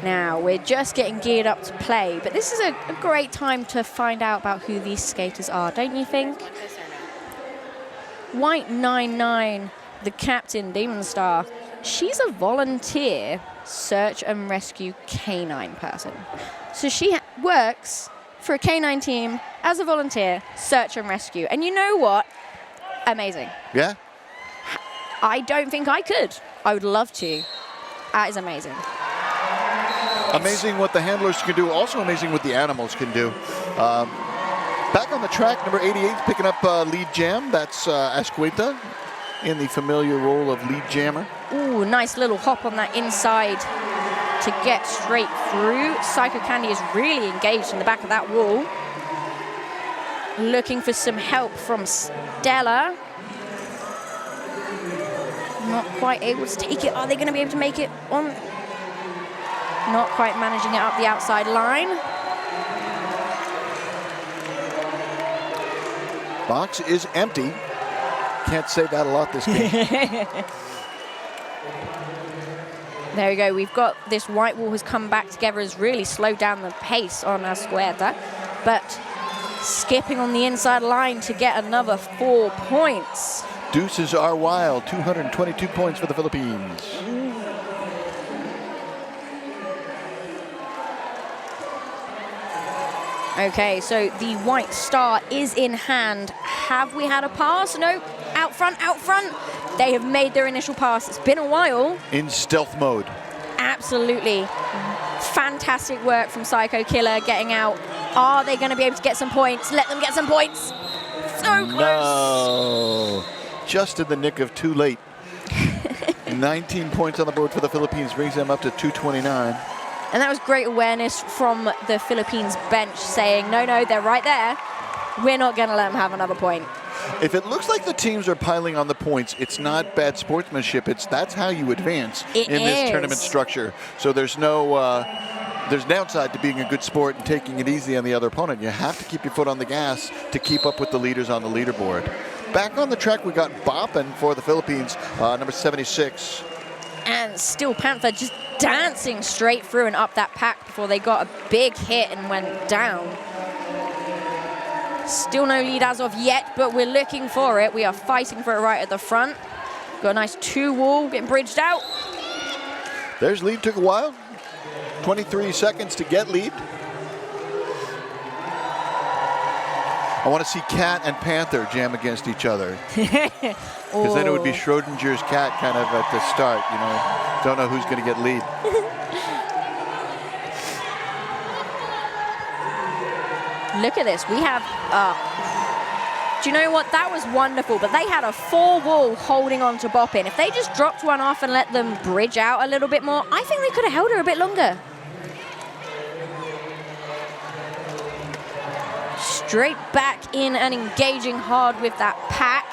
Now, we're just getting geared up to play, but this is a great time to find out about who these skaters are, don't you think? White 99, the captain, Demon Star, she's a volunteer search and rescue canine person. So she works for a canine team as a volunteer, search and rescue. And you know what? Amazing. Yeah? I don't think I could. I would love to. That is amazing. Amazing what the handlers can do, also amazing what the animals can do. Back on the track, number 88 picking up lead jam. That's Escueta in the familiar role of lead jammer. Ooh, nice little hop on that inside to get straight through. Psycho Candy is really engaged in the back of that wall. Looking for some help from Stella. Not quite able to take it. Are they going to be able to make it on? Not quite managing it up the outside line. Box is empty. Can't say that a lot this game. There we go. We've got this white wall has come back together, has really slowed down the pace on Asqueta, but skipping on the inside line to get another 4 points. Deuces are wild. 222 points for the Philippines. Okay, so the white star is in hand. Have we had a pass? No. Out front, out front. They have made their initial pass. It's been a while. In stealth mode. Absolutely. Fantastic work from Psycho Killer getting out. Are they going to be able to get some points? Let them get some points. So close. No. Just in the nick of too late. 19 points on the board for the Philippines brings them up to 229. And that was great awareness from the Philippines bench saying, no, no, they're right there. We're not going to let them have another point. If it looks like the teams are piling on the points, it's not bad sportsmanship. That's how you advance in this tournament structure. So there's no there's downside to being a good sport and taking it easy on the other opponent. You have to keep your foot on the gas to keep up with the leaders on the leaderboard. Back on the track, we got Boppin for the Philippines, number 76. And Steel Panther just dancing straight through and up that pack before they got a big hit and went down. Still no lead as of yet, but we're looking for it. We are fighting for it right at the front. Got a nice 2-wall getting bridged out. There's lead, took a while. 23 seconds to get lead. I want to see Cat and Panther jam against each other. Because then it would be Schrodinger's cat kind of at the start, you know. Don't know who's going to get lead. Look at this. We have, do you know what? That was wonderful, but they had a 4-wall holding on to Boppin. If they just dropped one off and let them bridge out a little bit more, I think they could have held her a bit longer. Straight back in and engaging hard with that pack.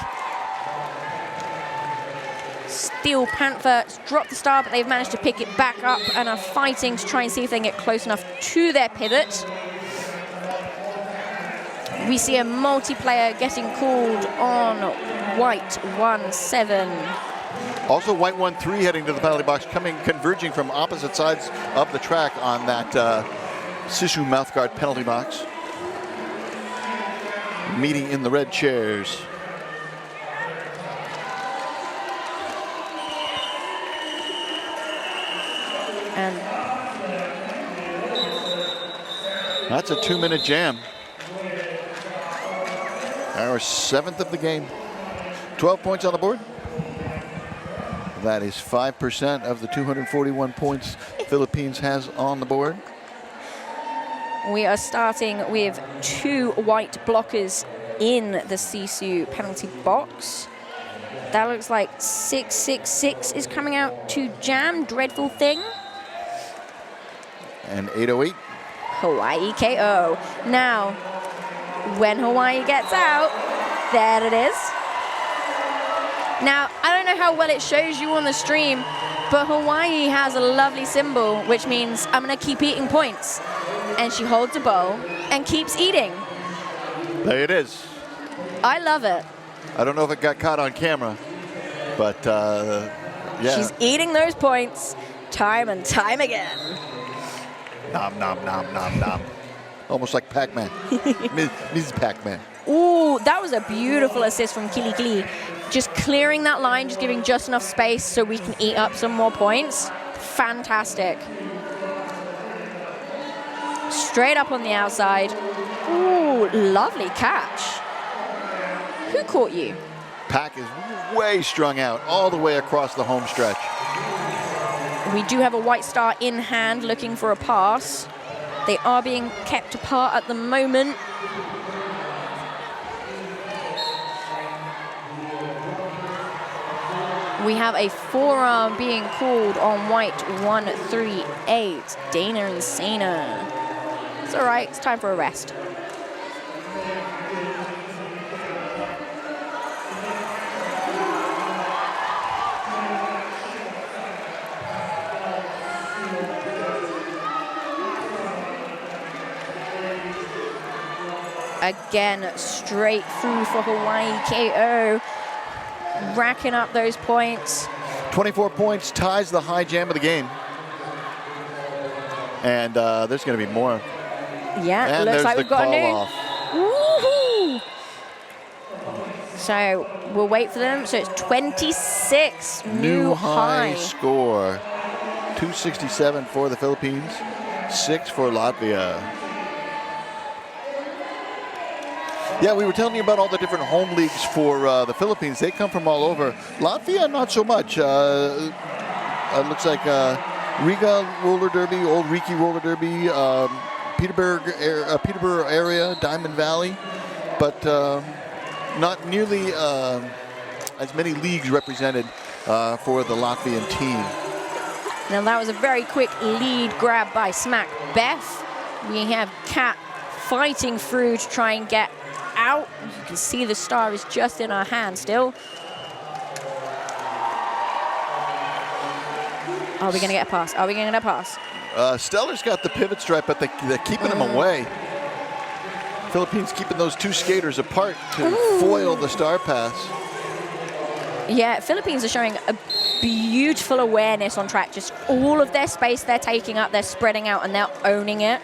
Steel Panther dropped the star, but they've managed to pick it back up and are fighting to try and see if they can get close enough to their pivot. We see a multiplayer getting called on white 1-7. Also white 1-3 heading to the penalty box, converging from opposite sides of the track on that Sisu mouthguard penalty box. Meeting in the red chairs. And that's a 2-minute jam. Our 7th of the game. 12 points on the board. That is 5% of the 241 points Philippines has on the board. we are starting with 2 white blockers in the Sisu penalty box. That looks like 666 is coming out to jam. Dreadful thing. And 808. Hawaii KO. Now, when Hawaii gets out, there it is. Now, I don't know how well it shows you on the stream, but Hawaii has a lovely symbol, which means I'm going to keep eating points. And she holds a bowl and keeps eating. There it is. I love it. I don't know if it got caught on camera, but yeah. She's eating those points time and time again. Nom, nom, nom, nom, nom. Almost like Pac-Man. Ms. Pac-Man. Ooh, that was a beautiful assist from Kili Kili. Just clearing that line, just giving just enough space so we can eat up some more points. Fantastic. Straight up on the outside. Ooh, lovely catch. Who caught you? Pac is way strung out all the way across the home stretch. We do have a white star in hand looking for a pass. They are being kept apart at the moment. We have a forearm being called on white 138. Dana Insana. It's all right, it's time for a rest. Again, straight through for Hawaii KO. racking up those points. 24 points ties the high jam of the game. And there's going to be more. Yeah, And looks there's like the we've got a new. call-off. Woohoo! So we'll wait for them. So it's 26 new high. Score. 267 for the Philippines, 6 for Latvia. Yeah, we were telling you about all the different home leagues for the Philippines. They come from all over. Latvia, not so much. It looks like Riga Roller Derby, Old Riki Roller Derby, Peterborough area, Diamond Valley, but not nearly as many leagues represented for the Latvian team. Now that was a very quick lead grab by Smack Beth. We have Kat fighting through to try and get out. You can see the star is just in her hand still. Are we going to get a pass? Are we going to get a pass? Stellar's got the pivot stripe, but they're keeping him away. Philippines keeping those two skaters apart to foil the star pass. Yeah, Philippines are showing a beautiful awareness on track. Just all of their space they're taking up, they're spreading out, and they're owning it.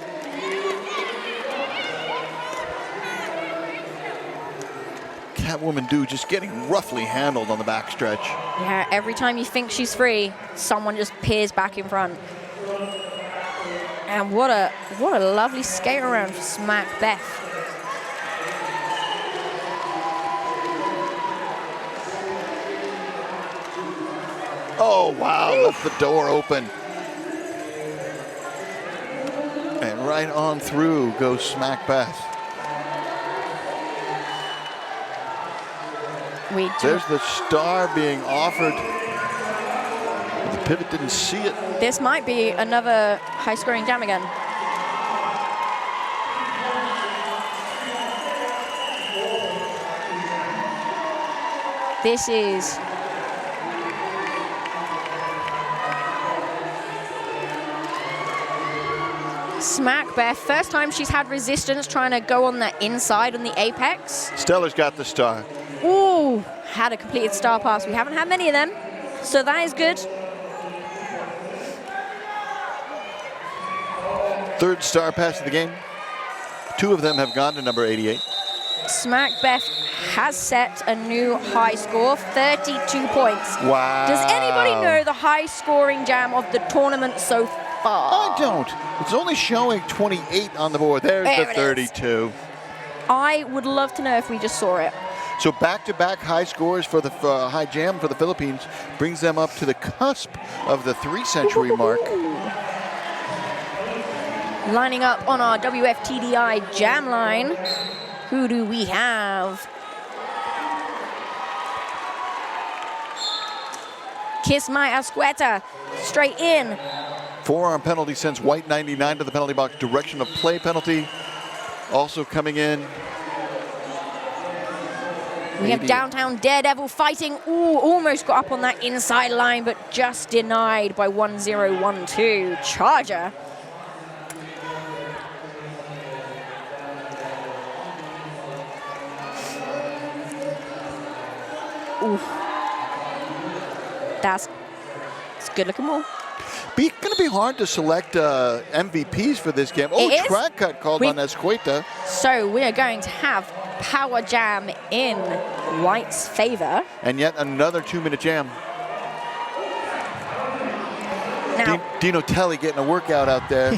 Catwoman Do just getting roughly handled on the backstretch. Yeah, every time you think she's free, someone just peers back in front. And what a lovely skate around for Smack Beth. Oh, wow, left the door open. And right on through goes Smack Beth. There's the star being offered. The pivot didn't see it. This might be another high-scoring jam again. This is Smack Beth. First time she's had resistance trying to go on the inside on the apex. Stellar's got the star. Ooh, had a completed star pass. We haven't had many of them, so that is good. Third star pass of the game. 2 of them have gone to number 88. Smack Beth has set a new high score, 32 points. Wow. Does anybody know the high scoring jam of the tournament so far? I don't. It's only showing 28 on the board. There's There the it 32. I would love to know if we just saw it. So back-to-back high scores for the high jam for the Philippines brings them up to the cusp of the 3-century mark. Lining up on our WFTDI jam line, who do we have? Kiss My Asqueta, straight in. Forearm penalty sends White 99 to the penalty box. Direction of play penalty also coming in. We have Downtown Daredevil fighting. Ooh, almost got up on that inside line, but just denied by 1012. Charger. Ooh. That's a good looking ball. Going to be hard to select MVPs for this game. Oh, track cut called on Escueta. So we are going to have Power Jam in White's favor. And yet another 2-minute jam. Now, Dino Telly getting a workout out there.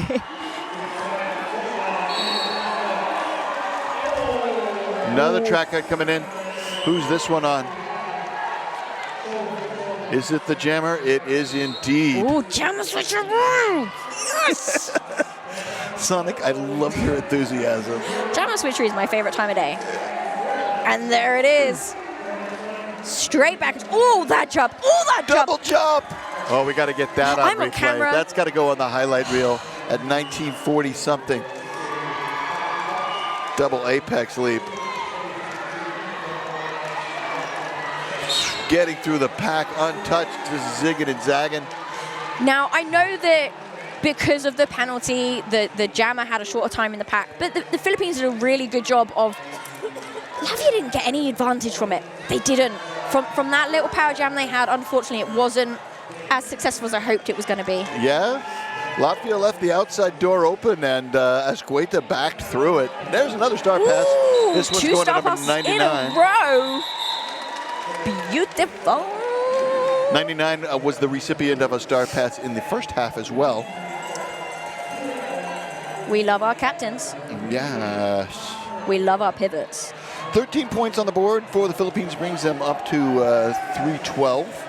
Another track cut coming in. Who's this one on? Is it the jammer? It is indeed. Ooh, jammer switcheroo! Yes! Sonic, I love your enthusiasm. Jammer switcheroo is my favorite time of day. And there it is. Straight back. Oh, that jump. Oh, that jump. Double jump. Oh, we got to get that on I'm replay. on camera. That's got to go on the highlight reel at 1940 something. Double apex leap. Getting through the pack untouched, just zigging and zagging. Now, I know that because of the penalty, the jammer had a shorter time in the pack, but the Philippines did a really good job of... Latvia didn't get any advantage from it. They didn't. from that little power jam they had, unfortunately, it wasn't as successful as I hoped it was going to be. Yeah. Latvia left the outside door open, and Asqueta backed through it. There's another star pass. Ooh, This one's two going to star number passes 99. in a row. Beautiful. 99 was the recipient of a star pass in the first half as well. We love our captains. Yes. We love our pivots. 13 points on the board for the Philippines brings them up to 312.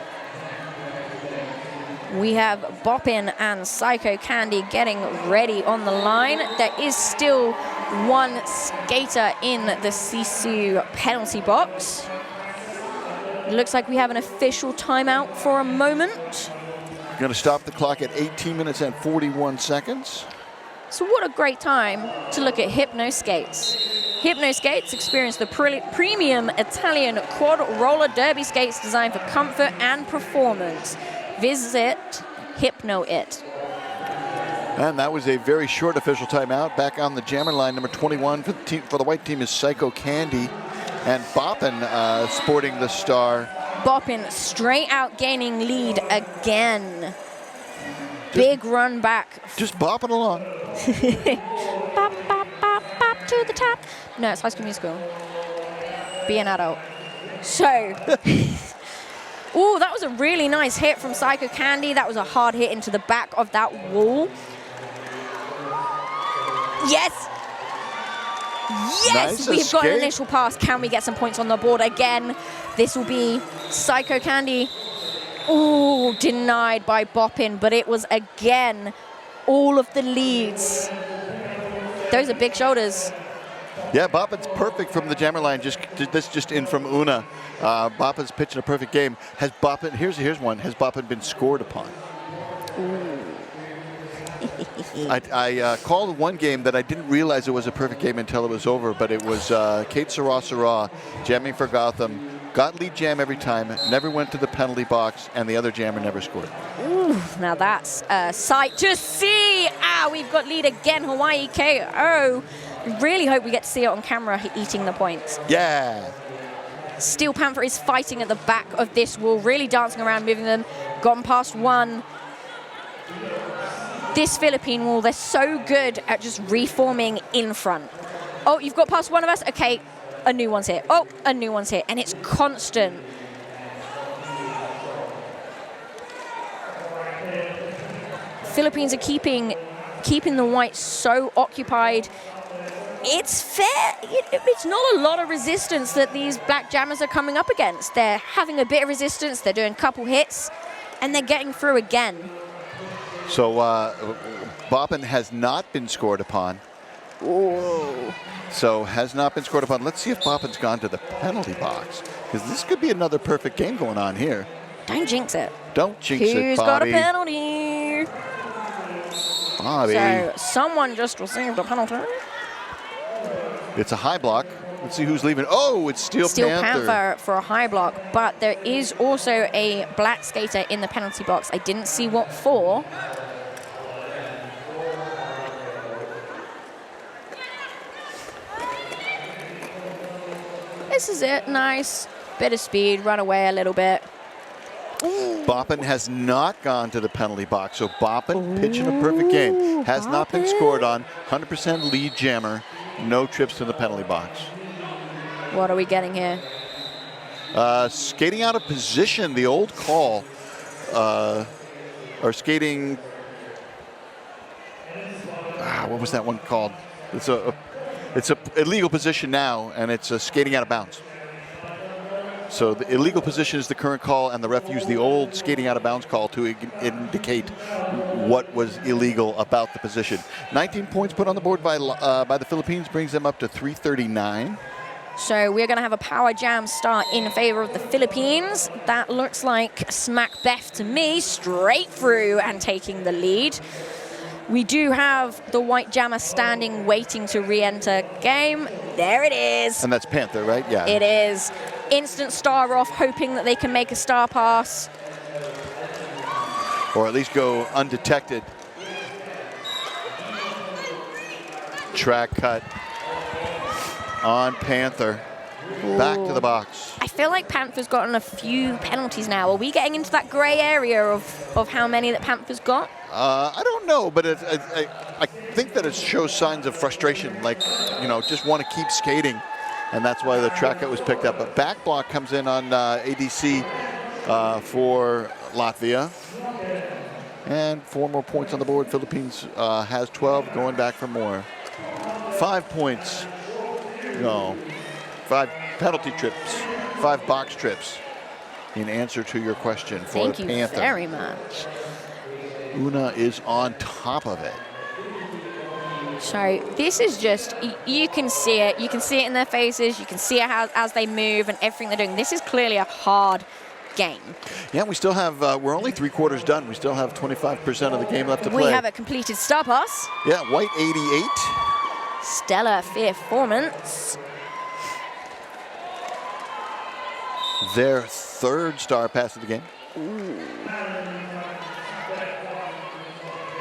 We have Boppin and Psycho Candy getting ready on the line. There is still one skater in the Sisu penalty box. It looks like we have an official timeout for a moment. Going to stop the clock at 18 minutes and 41 seconds. So what a great time to look at Hypno Skates. Hypno Skates experience the premium Italian quad roller derby skates designed for comfort and performance. Visit Hypno It. And that was a very short official timeout. Back on the jammer line, number 21 for the team, for the white team is Psycho Candy. And Boppin sporting the star. Boppin straight out gaining lead again. Big run back. Just bopping along. Bop, bop, bop, bop to the top. No, it's High School Musical. Be an adult. So, ooh, that was a really nice hit from Psycho Candy. That was a hard hit into the back of that wall. Yes! Yes, Nice we've got an escape. initial pass. Can we get some points on the board again? This will be Psycho Candy. Ooh, denied by Boppin, but it was again all of the leads. Those are big shoulders. Yeah, Boppin's perfect from the jammer line. Just in from Una. Boppin's pitching a perfect game. Has Boppin? Here's one. Has Boppin been scored upon? I called one game that I didn't realize it was a perfect game until it was over, but it was Kate Sarah jamming for Gotham. Got lead jam every time, never went to the penalty box, and the other jammer never scored. Ooh, now that's a sight to see. We've got lead again, Hawaii KO. Really hope we get to see it on camera eating the points. Yeah. Steel Panther is fighting at the back of this wall, really dancing around, moving them. Gone past one. This Philippine wall, they're so good at just reforming in front. Oh, you've got past one of us? Okay, a new one's here. Oh, a new one's here, and it's constant. Philippines are keeping the whites so occupied. It's fair. It's not a lot of resistance that these black jammers are coming up against. They're having a bit of resistance. They're doing a couple hits, and they're getting through again. So Boppin has not been scored upon. Ooh. So has not been scored upon. Let's see if Boppin's gone to the penalty box, because this could be another perfect game going on here. Don't jinx it. Don't jinx it, Who's got a Bobby. penalty? Bobby. So someone just received a penalty. It's a high block. Let's see who's leaving. Oh, it's Steel Panther for a high block, but there is also a black skater in the penalty box. I didn't see what for. This is it. Nice. Bit of speed, run away a little bit. Boppin has not gone to the penalty box, so Boppin pitching a perfect game. Has not been scored on. 100% lead jammer. No trips to the penalty box. What are we getting here? Skating out of position, the old call. Or skating. What was that one called? It's a illegal position now, and it's skating out of bounds. So the illegal position is the current call, and the ref used the old skating out of bounds call to indicate what was illegal about the position. 19 points put on the board by the Philippines brings them up to 339. So we're going to have a power jam start in favor of the Philippines. That looks like Smack Beth to me, straight through and taking the lead. We do have the white jammer standing, waiting to re-enter game. There it is. And that's Panther, right? Yeah. It is. Instant star off, hoping that they can make a star pass. Or at least go undetected. Track cut on Panther. Back to the box. I feel like Panther's gotten a few penalties now. Are we getting into that grey area of how many that Panther's got? I don't know, but I think that it shows signs of frustration, like, just want to keep skating, and that's why the track out was picked up. But back block comes in on ADC for Latvia. And 4 more points on the board. Philippines has 12, going back for more. 5 points. No. 5 penalty trips. 5 box trips. In answer to your question for the Panther. Thank you very much. Una is on top of it. So this is just, you can see it. You can see it in their faces. You can see it as they move and everything they're doing. This is clearly a hard game. Yeah, we still have, we're only 3/4 done. We still have 25% of the game left to play. We have a completed star pass. Yeah, White 88. Stellar performance. Their 3rd star pass of the game.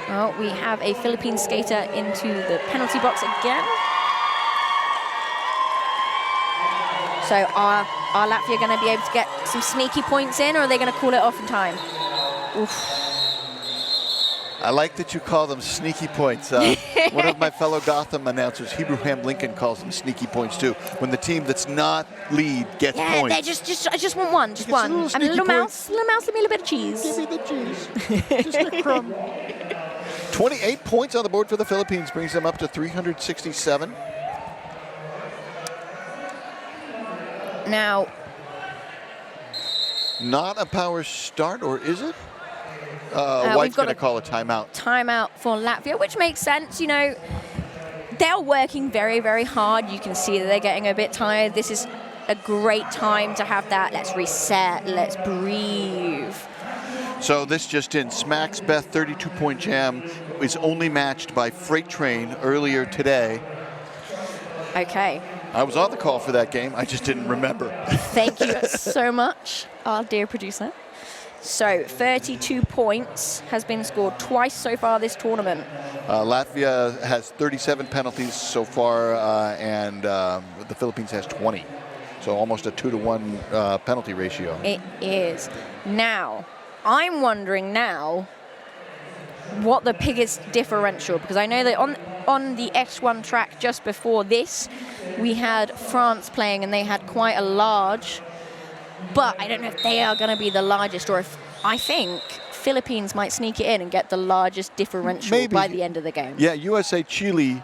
Well, we have a Philippine skater into the penalty box again. So are Latvia going to be able to get some sneaky points in, or are they going to call it off in time? Oof. I like that you call them sneaky points. One of my fellow Gotham announcers, Hebrew Lincoln, calls them sneaky points too. When the team that's not lead gets points. I just want one, just one. I'm a little mouse, let me a little bit of cheese. Give me the cheese. Just a crumb. 28 points on the board for the Philippines, brings them up to 367. Now, not a power start, or is it? White's going to call a timeout. Timeout for Latvia, which makes sense. They're working very, very hard. You can see that they're getting a bit tired. This is a great time to have that. Let's reset. Let's breathe. So this just in, Smack's Beth 32-point jam is only matched by Freight Train earlier today. Okay. I was on the call for that game. I just didn't remember. Thank you so much, our dear producer. So 32 points has been scored twice so far this tournament. Latvia has 37 penalties so far, and the Philippines has 20. So almost a 2-to-1 penalty ratio. It is. Now, I'm wondering now what the biggest differential, because I know that on the X1 track just before this, we had France playing and they had quite a large, but I don't know if they are going to be the largest, or if I think Philippines might sneak it in and get the largest differential by the end of the game. Yeah, Chile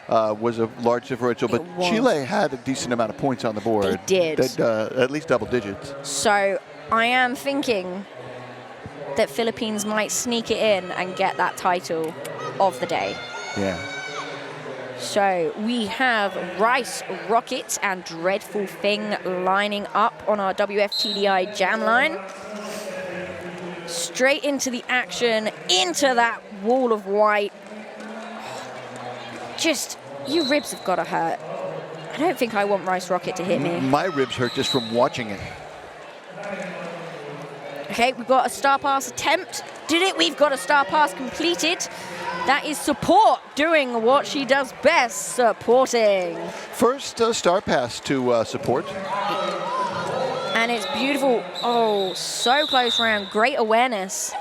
was a large differential, but Chile had a decent amount of points on the board. They did. At least double digits. So I am thinking that Philippines might sneak it in and get that title of the day. Yeah. So we have Rice, Rocket, and Dreadful Thing lining up on our WFTDI jam line. Straight into the action, into that wall of white. Just, your ribs have got to hurt. I don't think I want Rice Rocket to hit me. My ribs hurt just from watching it. Okay, we've got a star pass attempt. Did it? We've got a star pass completed. That is Support doing what she does best, supporting. First star pass to Support. And it's beautiful. Oh, so close round. Great awareness.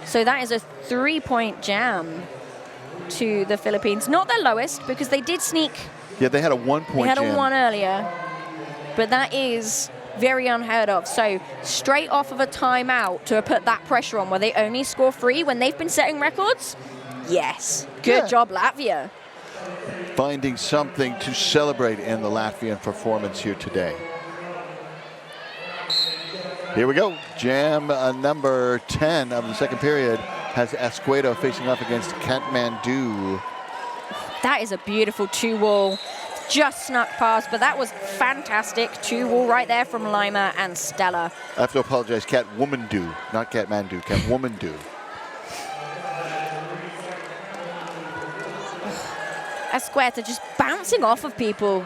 So that is a 3-point jam to the Philippines. Not their lowest, because they did sneak. Yeah, they had a 1-point jam. They had a 1 earlier. But that is very unheard of. So straight off of a timeout to put that pressure on, where they only score 3 when they've been setting records. Yes. Good job, Latvia. Finding something to celebrate in the Latvian performance here today. Here we go. Jam number 10 of the second period has Escuedo facing off against Kathmandu. That is a beautiful 2-wall. Just snuck past, but that was fantastic. 2-wall right there from Lima and Stella. I have to apologize, Catwomandu, not Kathmandu, Catwomandu. Escueta just bouncing off of people.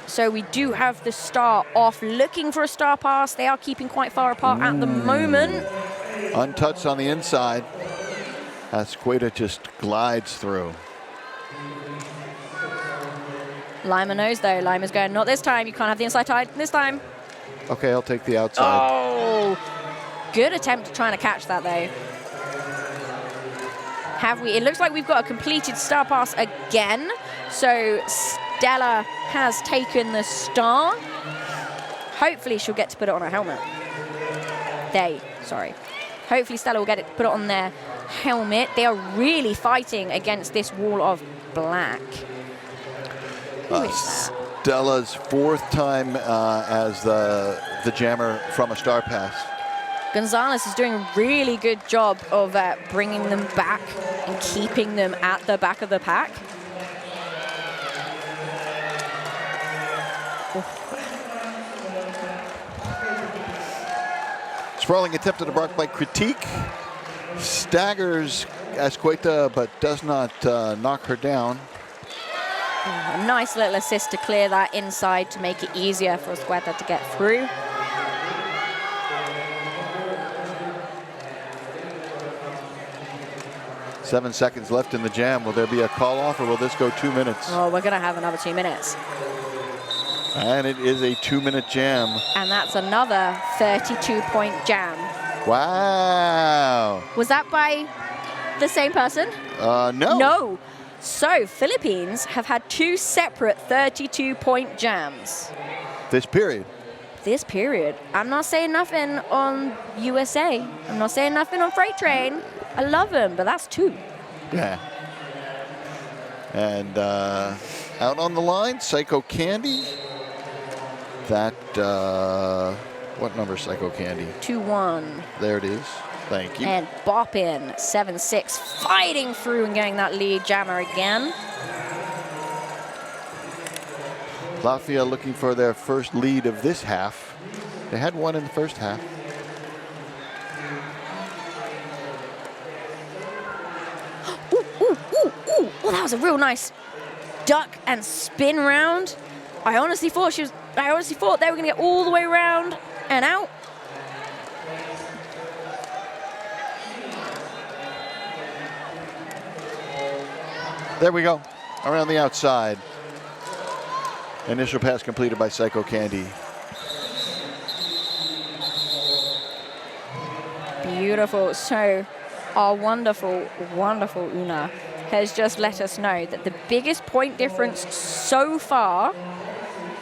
So we do have the star off, looking for a star pass. They are keeping quite far apart at the moment. Untouched on the inside. Escueta just glides through. Lima knows, though. Lima's going, not this time. You can't have the inside tie this time. Okay, I'll take the outside. Oh! Good attempt at trying to catch that, though. Have we? It looks like we've got a completed star pass again. So Stella has taken the star. Hopefully she'll get to put it on her helmet. Sorry. Hopefully Stella will get it, put it on their helmet. They are really fighting against this wall of black. Who is that? Stella's 4th time as the jammer from a star pass. Gonzalez is doing a really good job of bringing them back and keeping them at the back of the pack. Sprawling attempt at a block by Critique. Staggers Asqueta, but does not knock her down. A nice little assist to clear that inside to make it easier for Asqueta to get through. Seven seconds left in the jam. Will there be a call off or will this go 2 minutes? Oh, we're going to have another 2 minutes. And it is a 2-minute jam. And that's another 32-point jam. Wow. Was that by the same person? No. No. So Philippines have had 2 separate 32-point jams. This period. This period. I'm not saying nothing on USA. I'm not saying nothing on Freight Train. I love them, but that's 2. Yeah. And out on the line, Psycho Candy. That, what number is Psycho Candy? 2-1. There it is. Thank you. And Boppin, 7-6, fighting through and getting that lead jammer again. Latvia looking for their first lead of this half. They had one in the first half. Well, that was a real nice duck and spin round. I honestly thought they were going to get all the way around and out. There we go. Around the outside. Initial pass completed by Psycho Candy. Beautiful. So our wonderful, wonderful Una has just let us know that the biggest point difference so far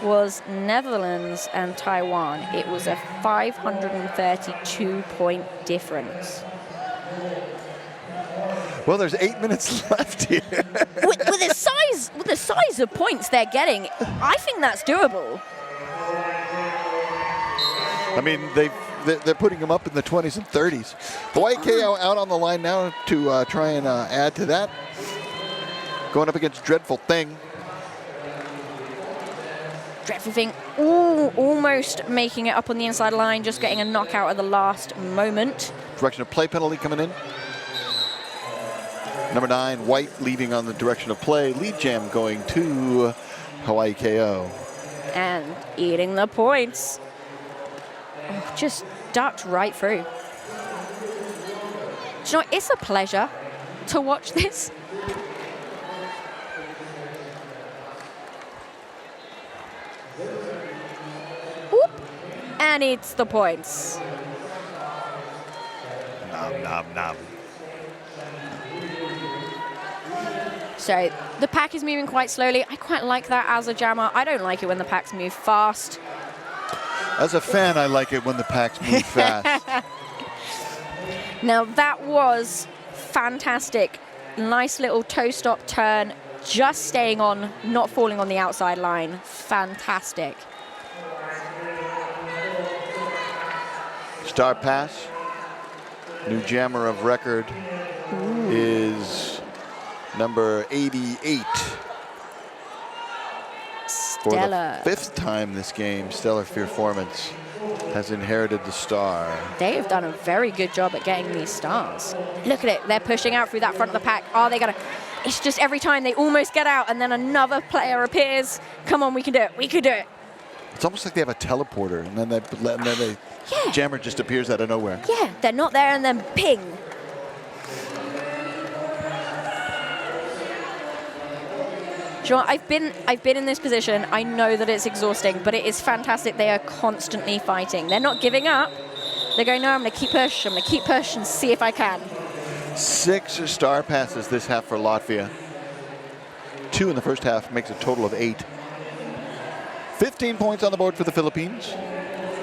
was Netherlands and Taiwan. It was a 532-point difference. Well, there's 8 minutes left here. with the size of points they're getting, I think that's doable. I mean, they're putting them up in the 20s and 30s. Hawaii KO out on the line now to try and add to that. Going up against Dreadful Thing. Dreadful Thing, almost making it up on the inside line, just getting a knockout at the last moment. Direction of play penalty coming in. Number 9, White leading on the direction of play. Lead jam going to Hawaii KO. And eating the points. Oh, just ducked right through. Do you know what? It's a pleasure to watch this. Whoop. And eats the points. Nom, nom, nom. So the pack is moving quite slowly. I quite like that as a jammer. I don't like it when the packs move fast. As a fan, I like it when the packs move fast. Now that was fantastic. Nice little toe stop turn, just staying on, not falling on the outside line. Fantastic. Star pass. New jammer of record is number 88. Stella. For the 5th time this game, Stellar Performance has inherited the star. They have done a very good job at getting these stars. Look at it. They're pushing out through that front of the pack. Are they going to? It's just every time they almost get out and then another player appears. Come on, we can do it. We can do it. It's almost like they have a teleporter, and then they Yeah. jammer just appears out of nowhere. Yeah, they're not there and then ping. you know what? I've been in this position. I know that it's exhausting, but it is fantastic. They are constantly fighting. They're not giving up. They're going, no, I'm going to keep push. I'm going to keep push and see if I can. 6 star passes this half for Latvia. 2 in the first half makes a total of 8. 15 points on the board for the Philippines.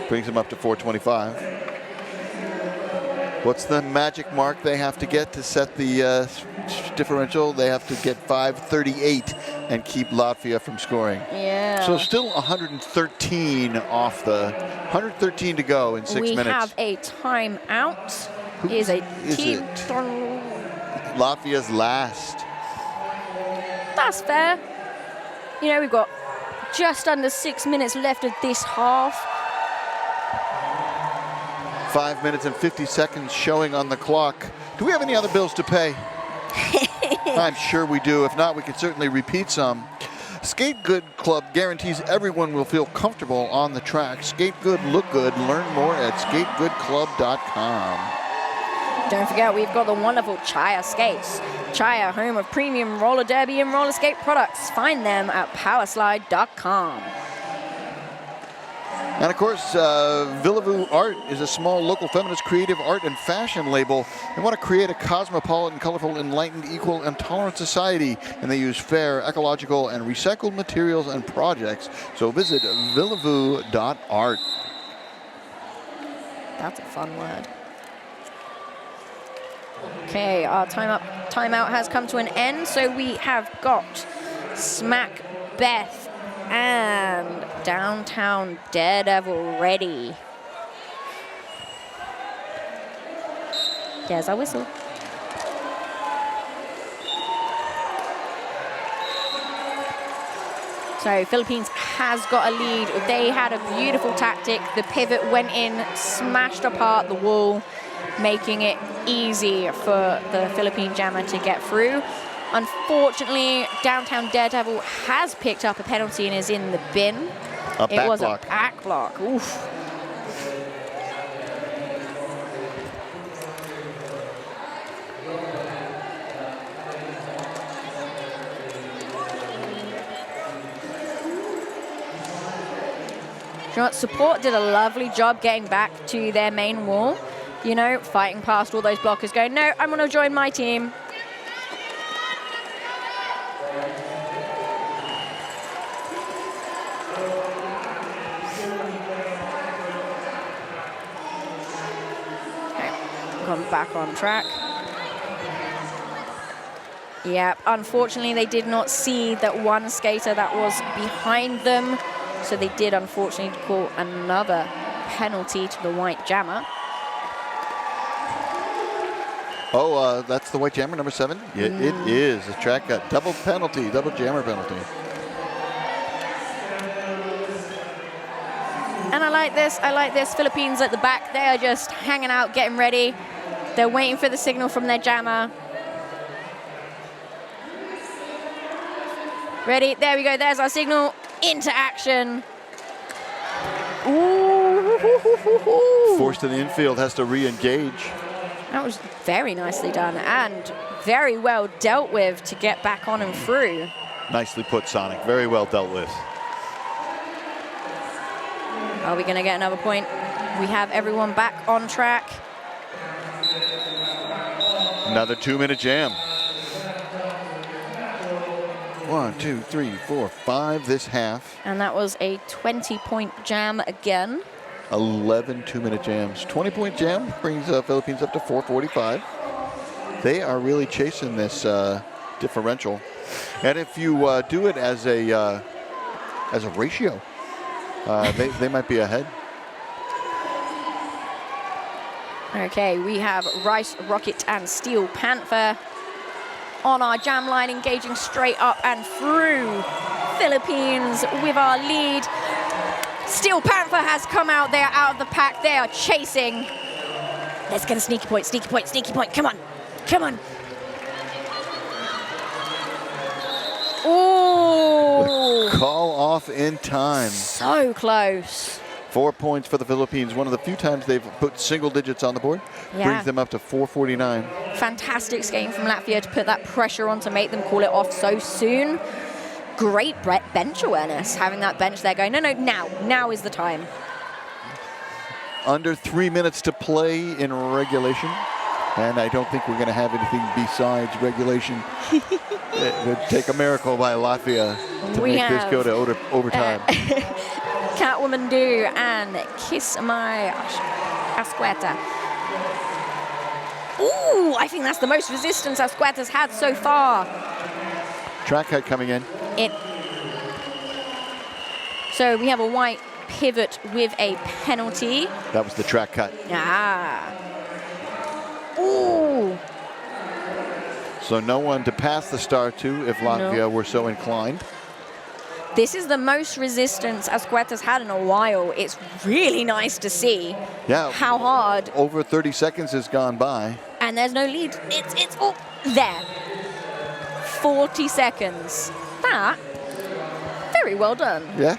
Brings them up to 425. What's the magic mark they have to get to set the differential? They have to get 538 and keep Latvia from scoring. Yeah. So still 113 off the 113 to go in 6 minutes. We have a timeout. Is a team. Latvia's last. That's fair. You know, we've got just under 6 minutes left of this half. 5 minutes and 50 seconds showing on the clock. Do we have any other bills to pay? I'm sure we do. If not, we can certainly repeat some. Skate Good Club guarantees everyone will feel comfortable on the track. Skate Good, look good. Learn more at skategoodclub.com. Don't forget, we've got the wonderful Chaya Skates. Chaya, home of premium roller derby and roller skate products. Find them at powerslide.com. And of course, Villavu Art is a small local feminist creative art and fashion label. They want to create a cosmopolitan, colorful, enlightened, equal, and tolerant society. And they use fair, ecological, and recycled materials and projects. So visit villavu.art. That's a fun word. Okay, our timeout has come to an end. So we have got Smack Beth and Downtown Daredevil ready. There's our whistle. So Philippines has got a lead. They had a beautiful tactic. The pivot went in, smashed apart the wall, making it easy for the Philippine jammer to get through. Unfortunately, Downtown Daredevil has picked up a penalty and is in the bin. It was a back block. Oof. You know what? Support did a lovely job getting back to their main wall. You know, fighting past all those blockers going, no, I'm going to join my team. Come back on track. Yeah, unfortunately they did not see that one skater that was behind them, so they did unfortunately call another penalty to the white jammer. Oh, that's the white jammer, number 7? Yeah, it is. The track got double penalty, double jammer penalty. And I like this. Philippines at the back, they are just hanging out, getting ready. They're waiting for the signal from their jammer. Ready, there we go, there's our signal. Into action. Ooh. Forced to the infield, has to re-engage. That was very nicely done and very well dealt with to get back on and through. Nicely put, Sonic. Very well dealt with. Are we going to get another point? We have everyone back on track. Another 2-minute jam. 1, 2, 3, 4, 5 this half. And that was a 20-point jam again. 11 2-minute jams. 20-point jam brings Philippines up to 445. They are really chasing this differential. And if you do it as a ratio, they might be ahead. Okay, we have Rice Rocket and Steel Panther on our jam line, engaging straight up and through. Philippines with our lead. Steel Panther has come out. They are out of the pack. They are chasing. Let's get a sneaky point, sneaky point, sneaky point. Come on, come on. Ooh. Call off in time. So close. 4 points for the Philippines. One of the few times they've put single digits on the board. Yeah. Brings them up to 449. Fantastic skating from Latvia to put that pressure on to make them call it off so soon. great bench awareness, having that bench there going, no, now is the time. Under 3 minutes to play in regulation. And I don't think we're going to have anything besides regulation. It would take a miracle by Latvia to make this go to overtime. Catwoman Do and Kiss My Asqueta. Ooh, I think that's the most resistance Asqueta's had so far. Track cut coming in. So we have a white pivot with a penalty. That was the track cut. Ooh. So no one to pass the star to if Latvia were so inclined. This is the most resistance Asqueta's had in a while. It's really nice to see how hard. Over 30 seconds has gone by. And there's no lead. It's all there. 40 seconds. That, very well done. Yeah.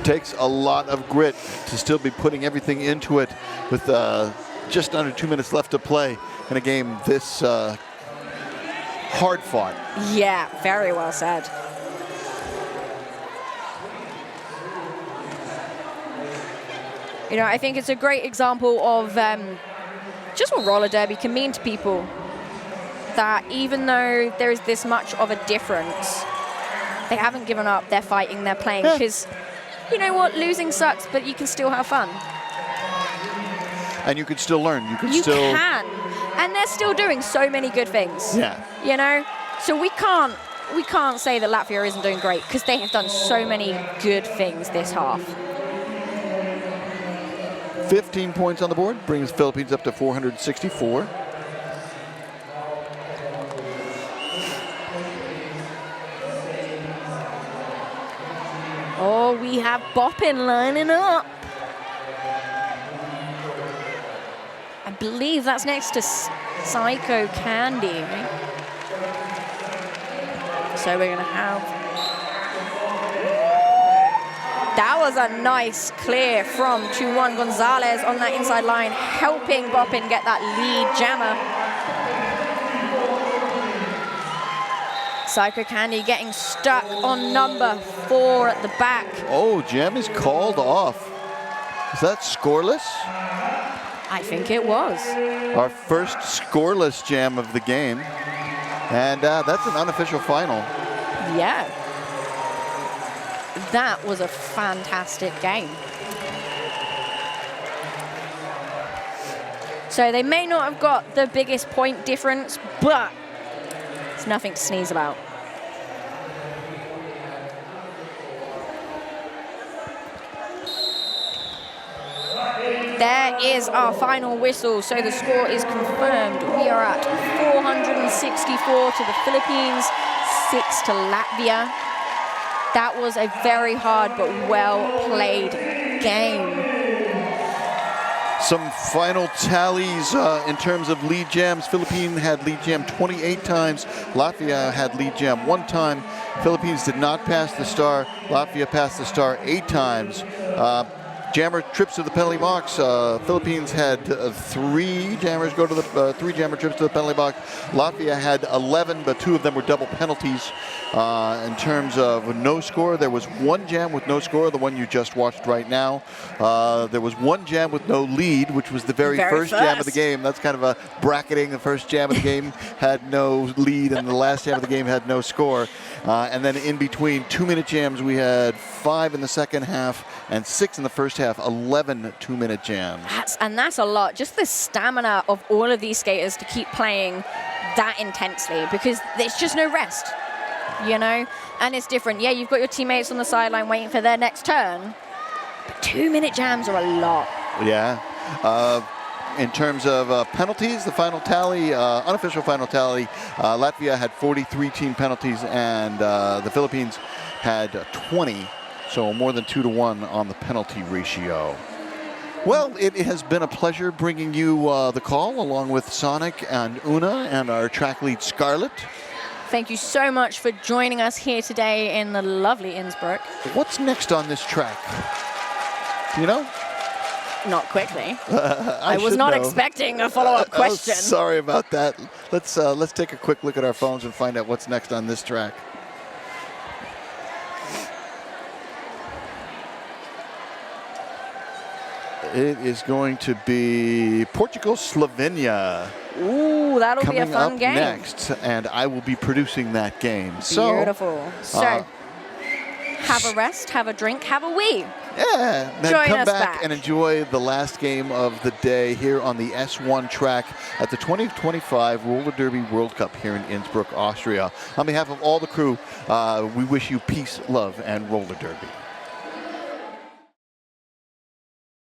Takes a lot of grit to still be putting everything into it with just under 2 minutes left to play in a game this hard fought. Yeah, very well said. You know, I think it's a great example of just what roller derby can mean to people. That even though there is this much of a difference, they haven't given up, they're fighting, they're playing, because you know what, losing sucks, but you can still have fun. And you can still learn. You can. And they're still doing so many good things. Yeah. You know? So we can't say that Latvia isn't doing great, because they have done so many good things this half. 15 points on the board, brings Philippines up to 464. Oh, we have Boppin lining up. I believe that's next to Psycho Candy. So we're going to have... That was a nice clear from Chuan Gonzalez on that inside line, helping Boppin get that lead jammer. Psycho Candy getting stuck on number 4 at the back. Oh, jam is called off. Is that scoreless? I think it was. Our first scoreless jam of the game. And that's an unofficial final. Yeah. That was a fantastic game. So they may not have got the biggest point difference, but it's nothing to sneeze about. There is our final whistle, so the score is confirmed. We are at 464 to the Philippines, 6 to Latvia. That was a very hard but well-played game. Some final tallies in terms of lead jams. Philippines had lead jam 28 times. Latvia had lead jam 1 time. Philippines did not pass the star. Latvia passed the star 8 times. Jammer trips to the penalty box. Philippines had 3 jammers go to the 3 jammer trips to the penalty box. Latvia had 11, but 2 of them were double penalties. In terms of no score, there was 1 jam with no score, the one you just watched right now. There was 1 jam with no lead, which was the very first jam of the game. That's kind of a bracketing. The first jam of the game had no lead, and the last jam of the game had no score. And then in between 2-minute jams, we had 5 in the second half and 6 in the first half, 11 2-minute jams. That's a lot. Just the stamina of all of these skaters to keep playing that intensely, because there's just no rest, you know? And it's different. Yeah, you've got your teammates on the sideline waiting for their next turn, but 2-minute jams are a lot. Yeah. In terms of penalties, the final tally, unofficial final tally, Latvia had 43 team penalties, and the Philippines had 20, so more than 2-to-1 on the penalty ratio. Well, it has been a pleasure bringing you the call along with Sonic and Una and our track lead Scarlett. Thank you so much for joining us here today in the lovely Innsbruck. What's next on this track? You know? Not quickly. I was not expecting a follow-up question. Sorry about that. Let's take a quick look at our phones and find out what's next on this track. It is going to be Portugal, Slovenia. Ooh, that'll be a Coming fun up game. next, and I will be producing that game. Beautiful. So, have a rest, have a drink, have a wee. Yeah, then Join come us back. and enjoy the last game of the day here on the S1 track at the 2025 Roller Derby World Cup here in Innsbruck, Austria. On behalf of all the crew, we wish you peace, love, and roller derby.